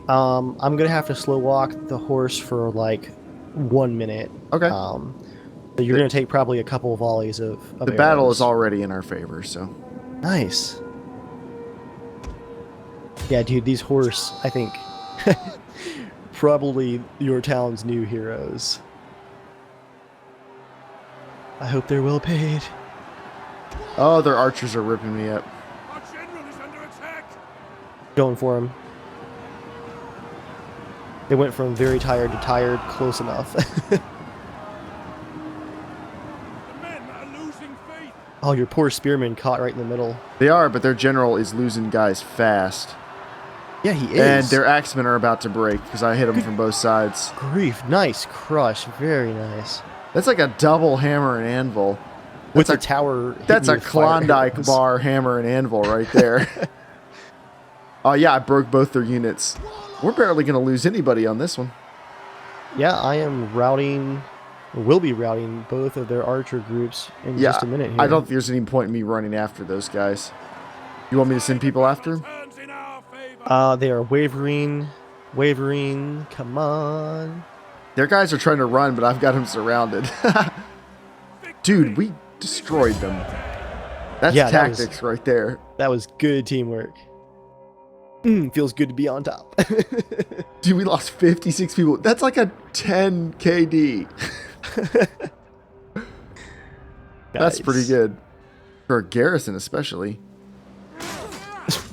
I'm going to have to slow walk the horse for like 1 minute. Okay. So you're going to take probably a couple of volleys of The battle arrows. is already in our favor, so. Nice. Yeah, dude, these horse, I think, probably your town's new heroes. I hope they're well paid. Oh, their archers are ripping me up. Our general is under Going for him. They went from very tired to tired, close enough. The men are losing faith. Oh, your poor spearman caught right in the middle. They are, but their general is losing guys fast. Yeah, he is. And their axemen are about to break because I hit them from both sides. Grief. Nice crush. Very nice. That's like a double hammer and anvil. With the tower. That's a Klondike bar hammer and anvil right there. Oh, yeah, I broke both their units. We're barely going to lose anybody on this one. Yeah, I am routing, or will be routing both of their archer groups in just a minute here. I don't think there's any point in me running after those guys. You want me to send people after them? Turns in our favor. They are wavering. Wavering. Come on. Their guys are trying to run, but I've got them surrounded. Dude, we destroyed them. That's tactics right there. That was good teamwork. Feels good to be on top. Dude, we lost 56 people. That's like a 10 KD. That's pretty good. For a garrison, especially.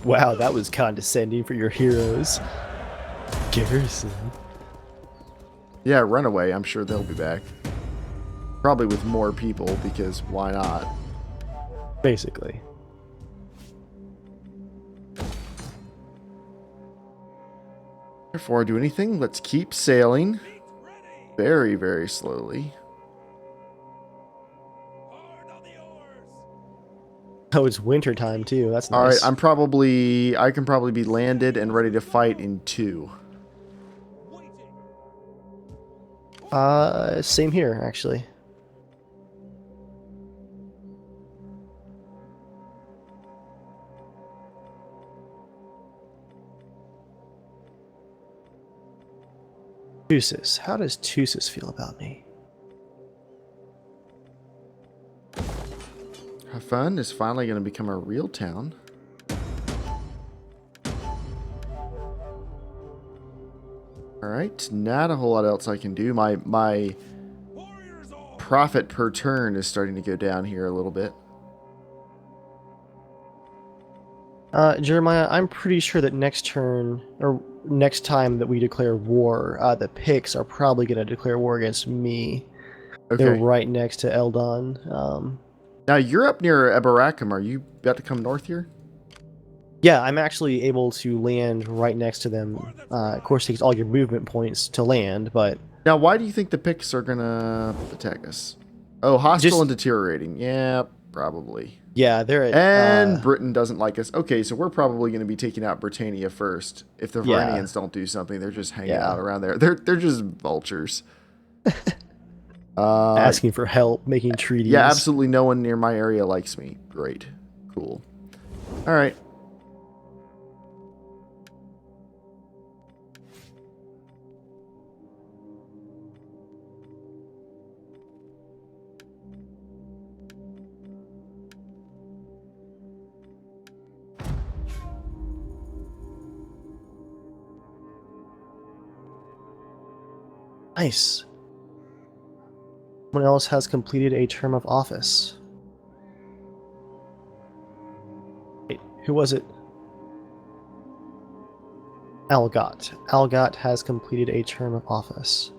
Wow, that was condescending for your heroes. Garrison. Yeah, Runaway. I'm sure they'll be back. Probably with more people, because why not? Basically. Before I do anything, let's keep sailing. Very, very slowly. Hard on the oars. Oh, it's winter time too. That's nice. All right, I can probably be landed and ready to fight in 2. Same here, actually. Tusis. How does Tusis feel about me? Fun is finally going to become a real town. Alright, not a whole lot else I can do. My profit per turn is starting to go down here a little bit. Jeremiah, I'm pretty sure that next turn, or next time that we declare war, the Picts are probably going to declare war against me. Okay. They're right next to Eldon. Now, you're up near Eberacum. Are you about to come north here? Yeah, I'm actually able to land right next to them. Of course, it takes all your movement points to land, but... Now, why do you think the Picts are going to attack us? Oh, hostile and deteriorating. Yeah, probably. Yeah, they're at... And Britain doesn't like us. Okay, so we're probably going to be taking out Britannia first. If the Varangians don't do something, they're just hanging out around there. They're just vultures. Asking for help, making treaties. Yeah, absolutely no one near my area likes me. Great. Cool. All right. Nice. Someone else has completed a term of office. Wait, who was it? Algot. Algot has completed a term of office.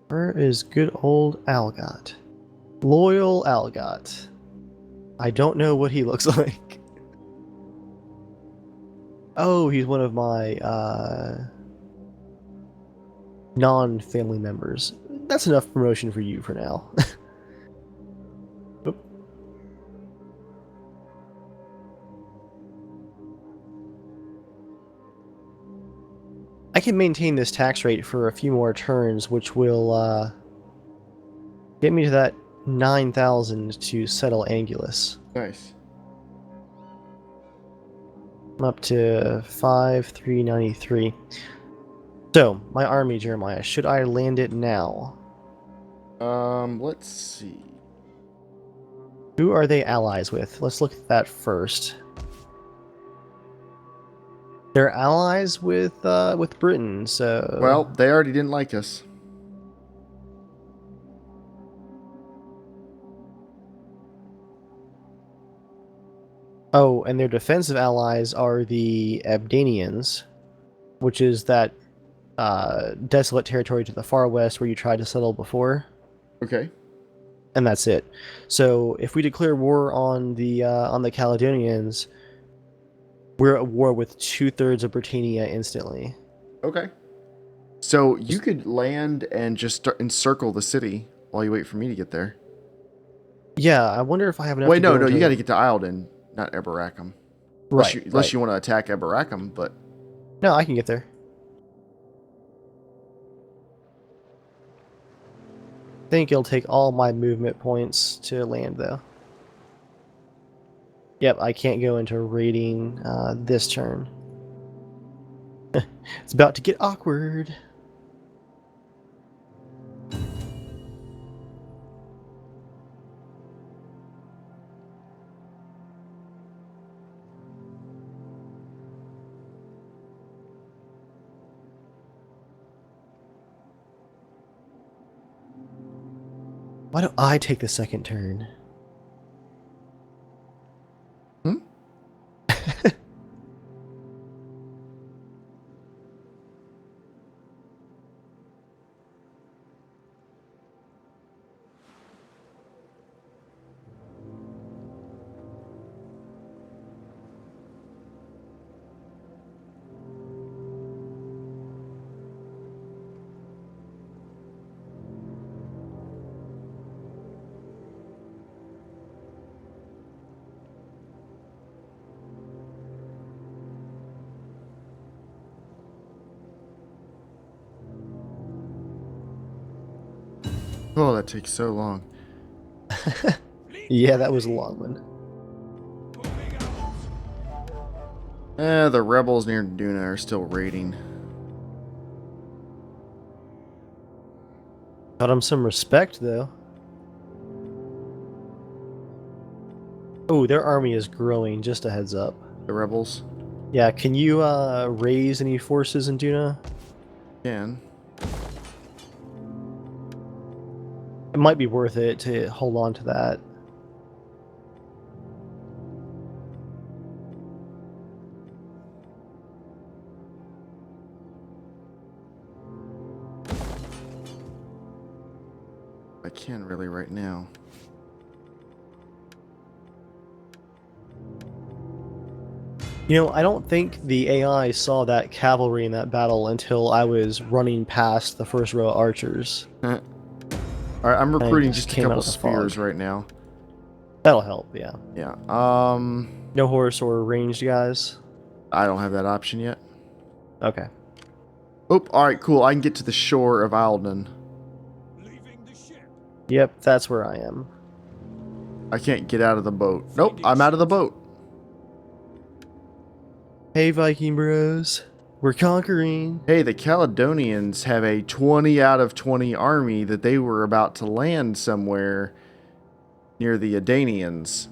Where is good old Algot? Loyal Algot. I don't know what he looks like. Oh, he's one of my non-family members. That's enough promotion for you for now. Oop. I can maintain this tax rate for a few more turns, which will get me to that 9,000 to settle Angulus. Nice. I'm up to 5,393. So, my army, Jeremiah, should I land it now? Let's see. Who are they allies with? Let's look at that first. They're allies with Britain, so... Well, they already didn't like us. Oh, and their defensive allies are the Abdanians, which is that desolate territory to the far west where you tried to settle before. Okay. And that's it. So if we declare war on the Caledonians, we're at war with 2/3 of Britannia instantly. Okay. So you could land and just start encircle the city while you wait for me to get there. Yeah, I wonder if I have enough. Wait, to no, go no, into... you got to get to Eildon, not Eberacum. Right. Unless you want to attack Eberacum, but No, I can get there. I think it'll take all my movement points to land, though. Yep, I can't go into raiding this turn. It's about to get awkward. Why don't I take the second turn? Hmm? Oh, that takes so long. Yeah, that was a long one. The rebels near Duna are still raiding. Got him some respect, though. Oh, their army is growing, just a heads up. The rebels? Yeah, can you raise any forces in Duna? Can. It might be worth it to hold on to that. I can really right now. You know, I don't think the AI saw that cavalry in that battle until I was running past the first row of archers. Alright, I'm recruiting just just a came out couple of the spears fog. right now. That'll help, yeah. Yeah. No horse or ranged guys? I don't have that option yet. Okay. Oh, alright, cool. I can get to the shore of Eildon. Leaving the ship. Yep, that's where I am. I can't get out of the boat. Nope, I'm out of the boat. Hey, Viking bros. We're conquering. Hey, the Caledonians have a 20 out of 20 army that they were about to land somewhere near the Adanians.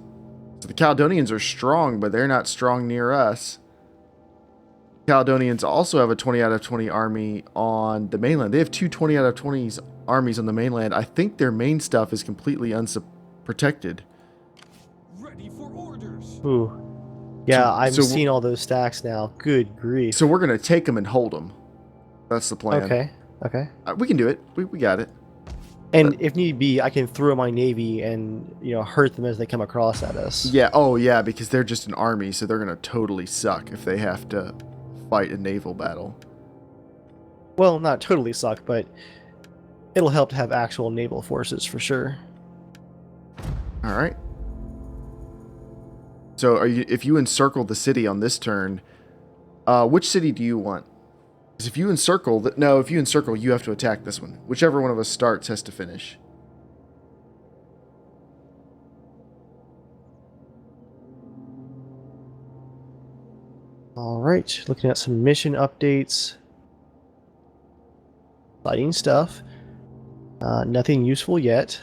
So the Caledonians are strong, but they're not strong near us. Caledonians also have a 20 out of 20 army on the mainland. They have two 20 out of 20 armies on the mainland. I think their main stuff is completely unprotected. Ready for orders. Ooh. Yeah, So- I'm so- seeing all those stacks now. Good grief. So we're going to take them and hold them. That's the plan. Okay, okay. We can do it. We got it. And if need be, I can throw my navy and, you know, hurt them as they come across at us. Yeah, oh yeah, because they're just an army, so they're going to totally suck if they have to fight a naval battle. Well, not totally suck, but it'll help to have actual naval forces for sure. All right. So if you encircle the city on this turn, which city do you want? Because if you encircle, if you encircle, you have to attack this one. Whichever one of us starts has to finish. Alright, looking at some mission updates. Exciting stuff. Nothing useful yet.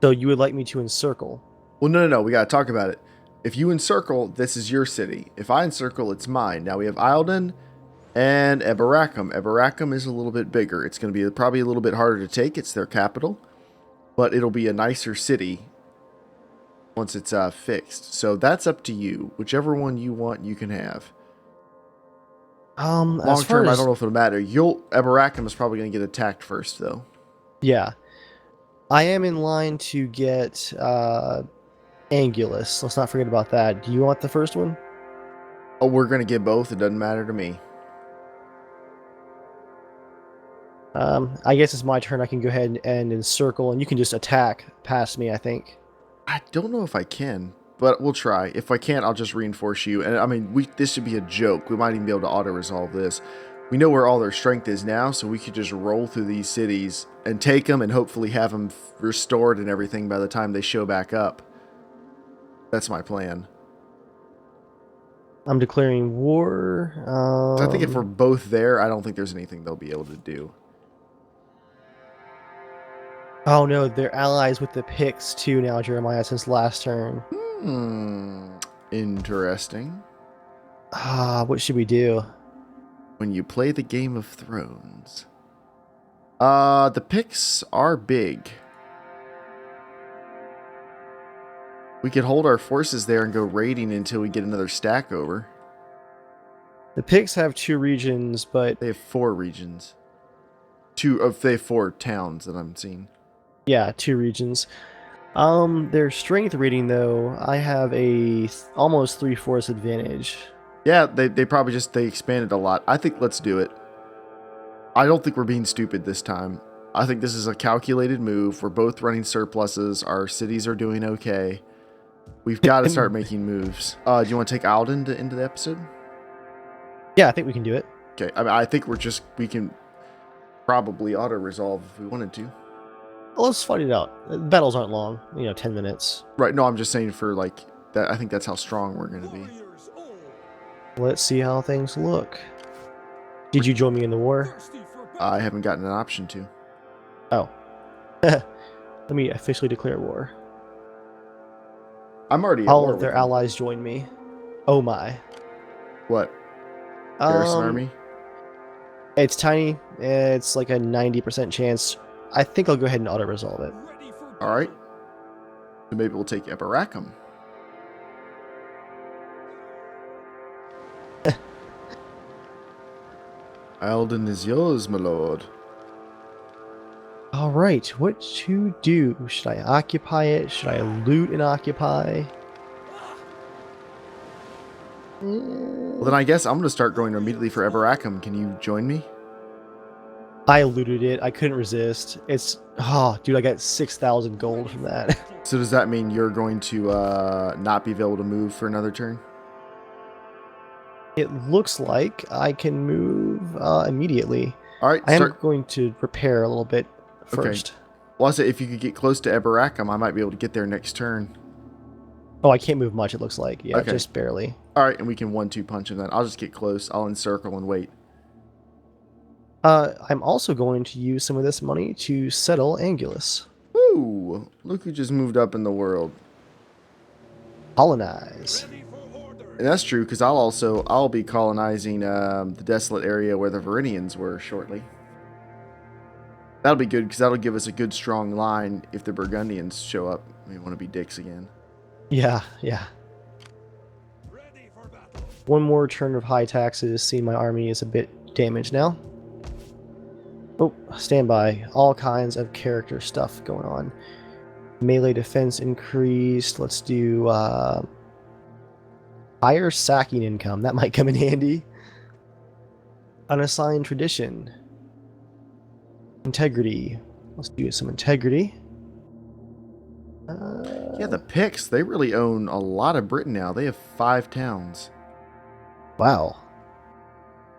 So you would like me to encircle? Well, no. We got to talk about it. If you encircle, this is your city. If I encircle, it's mine. Now we have Eildon and Eberacum. Eberacum is a little bit bigger. It's going to be probably a little bit harder to take. It's their capital. But it'll be a nicer city. once it's fixed. So that's up to you. Whichever one you want, you can have. As Long far term, I as, don't know if it'll matter. Eberacum is probably going to get attacked first, though. yeah, I am in line to get Angulus. Let's not forget about that. Do you want the first one? Oh, we're going to get both. It doesn't matter to me. I guess it's my turn. I can go ahead and encircle, and you can just attack past me, I think. I don't know if I can, but we'll try. If I can't, I'll just reinforce you. And I mean, this should be a joke. We might even be able to auto-resolve this. We know where all their strength is now, so we could just roll through these cities and take them and hopefully have them restored and everything by the time they show back up. That's my plan. I'm declaring war. I think if we're both there, I don't think there's anything they'll be able to do. Oh no, they're allies with the Picts too now, Jeremiah, since last turn. Interesting. What should we do? When you play the Game of Thrones. The Picts are big. We could hold our forces there and go raiding until we get another stack over. The Picts have 2 regions, but... They have 4 regions. They have 4 towns that I'm seeing. Yeah, 2 regions. Their strength rating, though, I have a almost 3/4 advantage. Yeah, they probably they expanded a lot. I think let's do it. I don't think we're being stupid this time. I think this is a calculated move. We're both running surpluses. Our cities are doing okay. We've got to start making moves. Do you want to take Alden into the episode? Yeah, I think we can do it. Okay, I mean, I think we can probably auto-resolve if we wanted to. Well, let's fight it out. The battles aren't long, 10 minutes. Right, no, I'm just saying for, like, that. I think that's how strong we're going to be. Let's see how things look. Did you join me in the war? I haven't gotten an option to. Oh. Let me officially declare war. I'm already at All war of their with them. allies join me. Oh my. What? Garrison army? It's tiny. It's like a 90% chance. I think I'll go ahead and auto-resolve it. Alright. So maybe we'll take Eberacum. Alden is yours, my lord. Alright, what to do? Should I occupy it? Should I loot and occupy? Well, then I guess I'm going to start going immediately for Eberacum. Can you join me? I looted it. I couldn't resist. Dude, I got 6,000 gold from that. So does that mean you're going to not be able to move for another turn? It looks like I can move immediately. All right, I am going to prepare a little bit first. Okay. Well, I said if you could get close to Eberacum, I might be able to get there next turn. Oh, I can't move much, it looks like. Yeah, Okay. just barely. All right, and we can 1-2 punch him then. I'll just get close. I'll encircle and wait. I'm also going to use some of this money to settle Angulus. Ooh, look who just moved up in the world. Colonize. And that's true, because I'll be colonizing the desolate area where the Varinians were shortly. That'll be good, because that'll give us a good strong line if the Burgundians show up. We want to be dicks again. Yeah. One more turn of high taxes. See, my army is a bit damaged now. Oh, stand by. All kinds of character stuff going on. Melee defense increased. Let's do higher sacking income. That might come in handy. Unassigned tradition. Integrity. Let's do some integrity. Yeah, the Picts, they really own a lot of Britain now. They have 5 towns. Wow.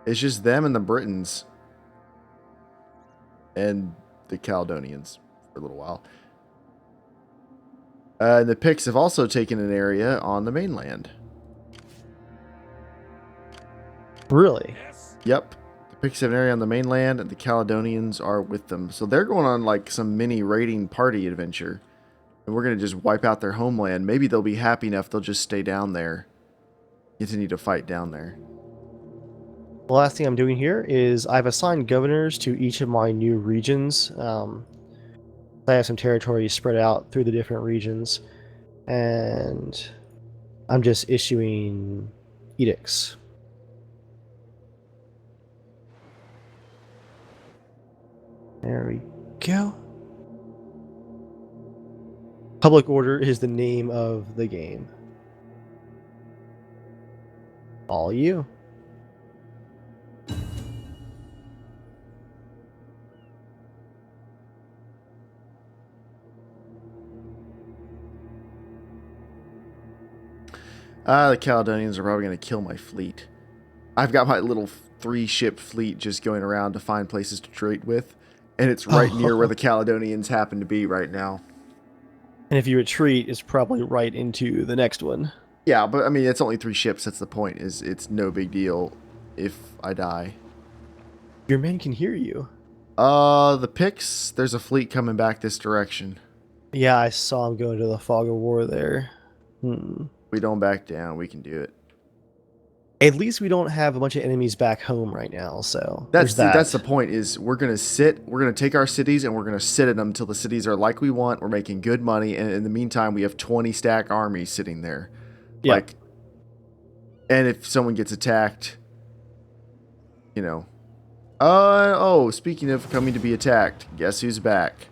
It's just them and the Britons. And the Caledonians for a little while. And the Picts have also taken an area on the mainland. Really? Yep. The Picts have an area on the mainland, and the Caledonians are with them. So they're going on like some mini raiding party adventure. And we're going to just wipe out their homeland. Maybe they'll be happy enough they'll just stay down there. Continue to fight down there. The last thing I'm doing here is I've assigned governors to each of my new regions. I have some territory spread out through the different regions. And I'm just issuing edicts. There we go. Public order is the name of the game. All you. The Caledonians are probably going to kill my fleet. I've got my little 3-ship fleet just going around to find places to trade with, and it's right near where the Caledonians happen to be right now. And if you retreat, it's probably right into the next one. Yeah, but I mean, it's only 3 ships. That's the point. Is it's no big deal if I die. Your men can hear you. The Picts, there's a fleet coming back this direction. Yeah, I saw him go into the fog of war there. We don't back down. We can do it. At least we don't have a bunch of enemies back home right now, so that's the point. Is we're gonna take our cities and we're gonna sit at them until the cities are like we want. We're making good money, and in the meantime, we have 20 stack armies sitting there. Yeah. Like, and if someone gets attacked, you know. Oh, speaking of coming to be attacked, guess who's back?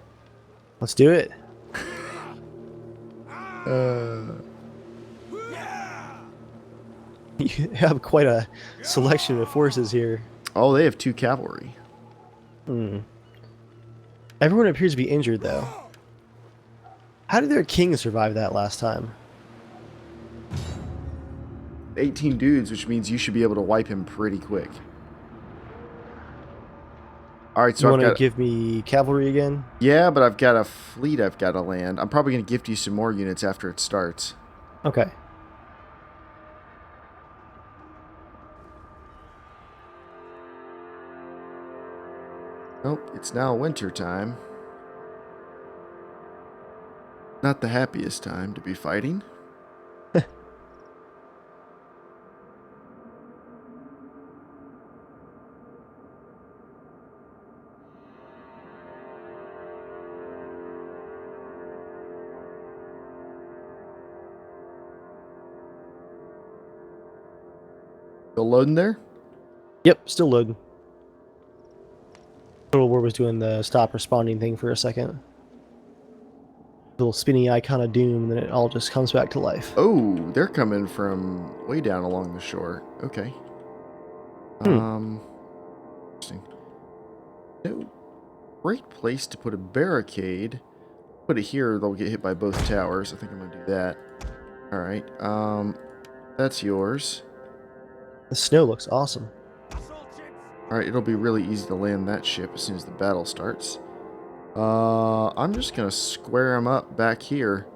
Let's do it. You have quite a selection of forces here. Oh, they have 2 cavalry. Everyone appears to be injured, though. How did their king survive that last time? 18 dudes, which means you should be able to wipe him pretty quick. Alright, so you want to give me cavalry again? Yeah, but I've got a fleet I've got to land. I'm probably going to gift you some more units after it starts. Okay. Nope, it's now winter time. Not the happiest time to be fighting. Still loading there? Yep, still loading. Total War was doing the stop responding thing for a second. Little spinny icon of doom, and then it all just comes back to life. Oh, they're coming from way down along the shore. Okay. Interesting. No great place to put a barricade. Put it here, they'll get hit by both towers. I think I'm gonna do that. Alright. That's yours. The snow looks awesome. Alright, it'll be really easy to land that ship as soon as the battle starts. I'm just gonna square them up back here.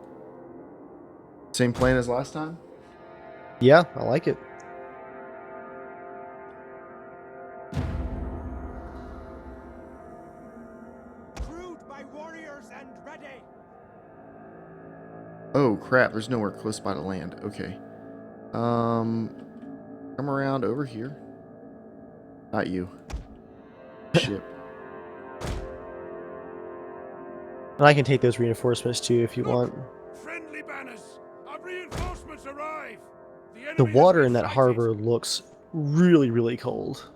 Same plan as last time? Yeah, I like it. Crewed by warriors and ready. Oh crap, there's nowhere close by to land. Okay. Come around over here. Not you. Ship. And I can take those reinforcements too if you want. Friendly banners. Our reinforcements arrive. The water in that harbor looks really, really cold.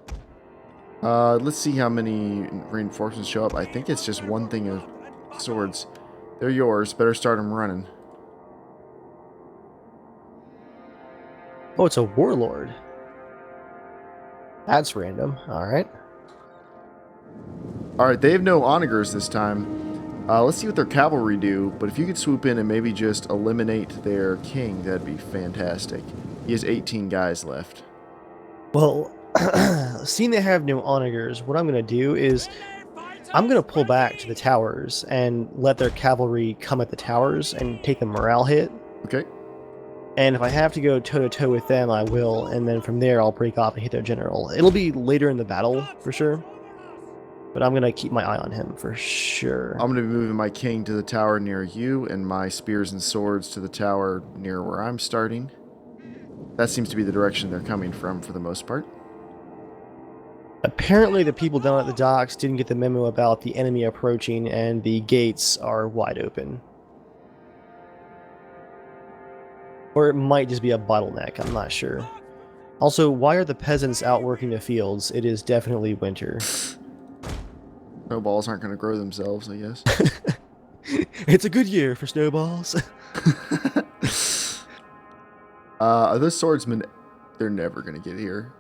Let's see how many reinforcements show up. I think it's just one thing of swords. They're yours. Better start them running. Oh, it's a warlord. That's random. Alright. Alright, they have no onagers this time. Let's see what their cavalry do, but if you could swoop in and maybe just eliminate their king, that'd be fantastic. He has 18 guys left. Well, seeing they have no onagers, what I'm going to do is I'm going to pull back to the towers and let their cavalry come at the towers and take the morale hit. Okay. And if I have to go toe-to-toe with them, I will, and then from there I'll break off and hit their general. It'll be later in the battle, for sure. But I'm going to keep my eye on him, for sure. I'm going to be moving my king to the tower near you, and my spears and swords to the tower near where I'm starting. That seems to be the direction they're coming from, for the most part. Apparently the people down at the docks didn't get the memo about the enemy approaching, and the gates are wide open. Or it might just be a bottleneck, I'm not sure. Also, why are the peasants out working the fields? It is definitely winter. Snowballs aren't going to grow themselves, I guess. It's a good year for snowballs. Those swordsmen, they're never going to get here.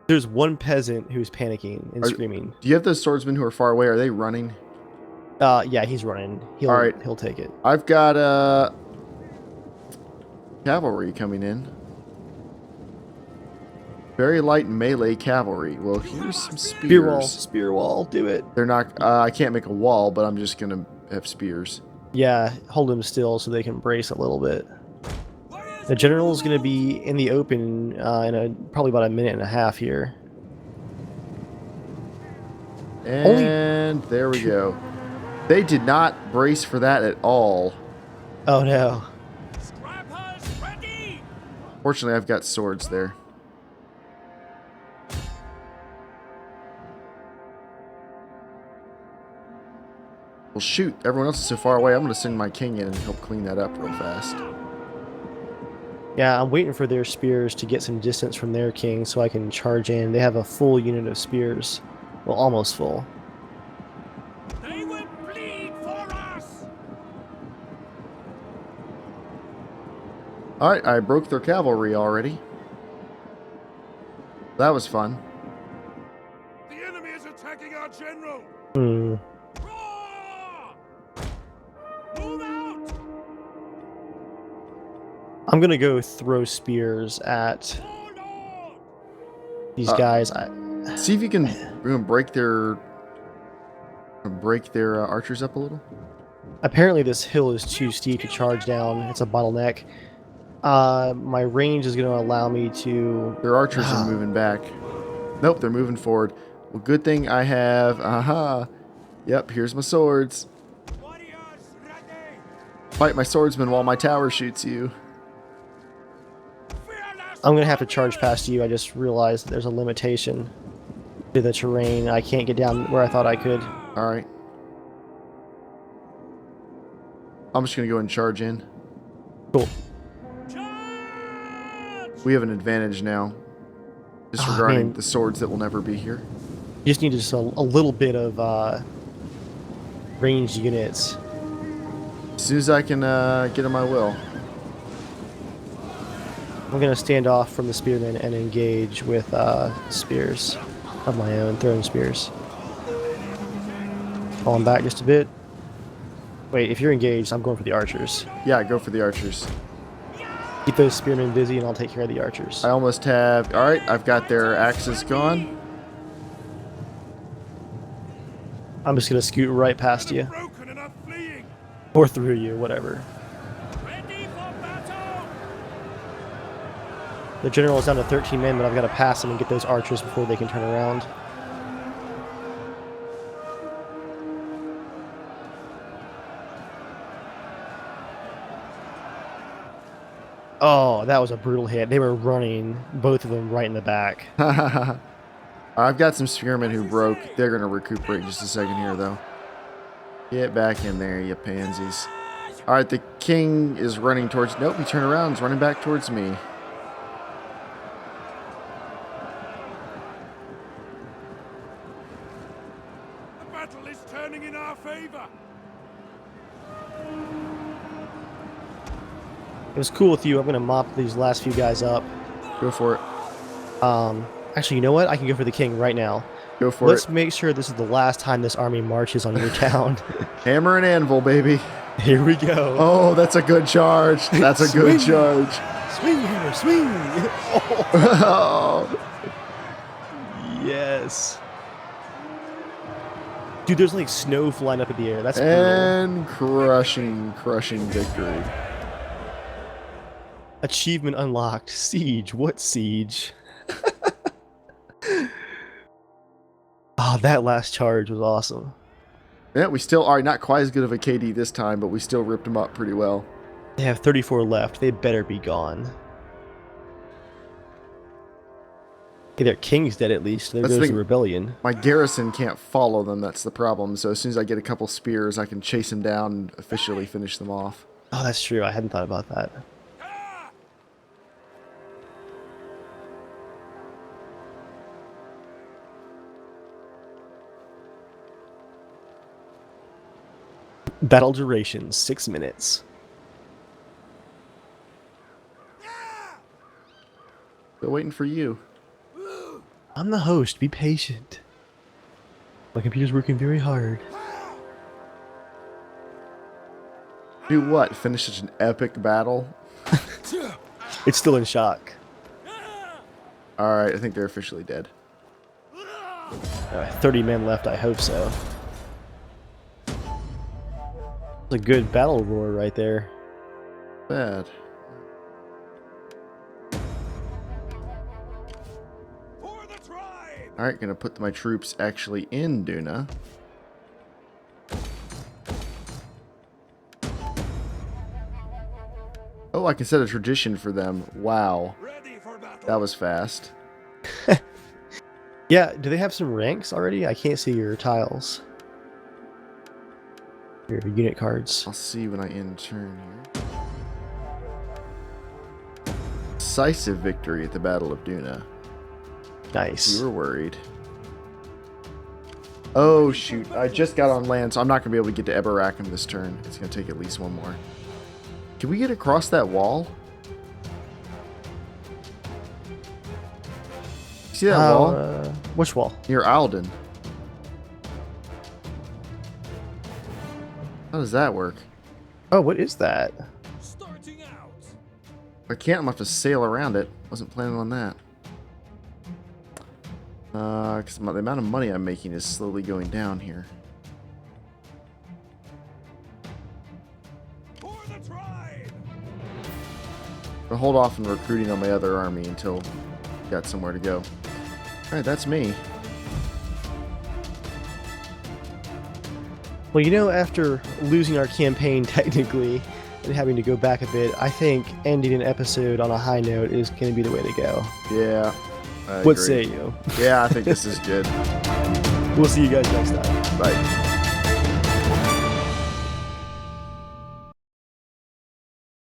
There's one peasant who's panicking and screaming. Do you have those swordsmen who are far away? Are they running? Yeah, he's running. He'll take it. I've got cavalry coming in. Very light melee cavalry. Well, here's some spears. Spear wall, do it. They're not. I can't make a wall, but I'm just gonna have spears. Yeah, hold them still so they can brace a little bit. The general's gonna be in the open in probably about a minute and a half here. And there we go. They did not brace for that at all. Oh no. Fortunately, I've got swords there. Well, shoot. Everyone else is so far away. I'm going to send my king in and help clean that up real fast. Yeah, I'm waiting for their spears to get some distance from their king so I can charge in. They have a full unit of spears. Well, almost full. They will bleed for us. Alright, I broke their cavalry already. That was fun. The enemy is attacking our general. Hmm. Roar! Move out! I'm gonna go throw spears at Hold on! these guys. See if you can break their archers up a little. Apparently this hill is too steep to charge down. It's a bottleneck. My range is going to allow me to... Their archers are moving back. Nope, they're moving forward. Well, good thing I have... Aha! Yep, here's my swords. Warriors ready! Fight my swordsman while my tower shoots you. Fearless I'm going to have to charge past you. I just realized that there's a limitation to the terrain. I can't get down where I thought I could. Alright. I'm just going to go and charge in. Cool. charge! We have an advantage now. Disregarding the swords that will never be here. You just need just a little bit of ranged units. As soon as I can get in my will. I'm going to stand off from the spearmen and engage with spears of my own, throwing spears. Falling back just a bit. Wait, if you're engaged, I'm going for the archers. Yeah, go for the archers. Keep those spearmen busy and I'll take care of the archers. I almost have... Alright, I've got their axes gone. I'm just going to scoot right past you. Broken and are fleeing! Or through you, whatever. Ready for battle! The general is down to 13 men, but I've got to pass them and get those archers before they can turn around. Oh, that was a brutal hit. They were running, both of them, right in the back. I've got some spearmen who broke. They're going to recuperate in just a second here, though. Get back in there, you pansies. Alright, the king is running towards... Nope, he turned around. He's running back towards me. The battle is turning in our favor! It was cool with you. I'm going to mop these last few guys up. Go for it. Actually, you know what? I can go for the king right now. Go for Let's it. make sure this is the last time this army marches on your town. Hammer and anvil, baby. Here we go. Oh, that's a good charge. That's a good charge. Swing, hammer, swing! Oh. Yes. Dude, there's like snow flying up in the air. That's brutal. And crushing victory. Achievement unlocked. Siege. What siege? Oh, that last charge was awesome. Yeah, we still are not quite as good of a KD this time, but we still ripped them up pretty well. They have 34 left. They better be gone. Hey, their king's dead at least. There That's goes the the rebellion. My garrison can't follow them. That's the problem. So as soon as I get a couple spears, I can chase them down and officially finish them off. Oh, that's true. I hadn't thought about that. Battle duration 6 minutes. Still waiting for you. I'm the host. Be patient. My computer's working very hard. Do what? Finish such an epic battle? It's still in shock. Alright, I think they're officially dead. 30 men left, I hope so. It's a good battle roar right there. Bad. For the tribe! Alright, gonna put my troops actually in Duna. Oh, I can set a tradition for them. Wow. Ready for battle. That was fast. Yeah, do they have some ranks already? I can't see your tiles. Your unit cards. I'll see when I end turn here. Decisive victory at the Battle of Duna. Nice. You were worried. Oh shoot, I just got on land, so I'm not going to be able to get to Eberacum this turn. It's going to take at least one more. Can we get across that wall? See that wall? Which wall? Near Alden. How does that work? Oh, what is that? Starting out. If I can't, I'm going to have to sail around it. Wasn't planning on that. Because the amount of money I'm making is slowly going down here. For the tribe. I'll hold off on recruiting on my other army until I got somewhere to go. Alright, that's me. Well, you know, after losing our campaign technically and having to go back a bit, I think ending an episode on a high note is going to be the way to go. Yeah. I What agree. say you? Yeah, I think this is good. We'll see you guys next time. Bye.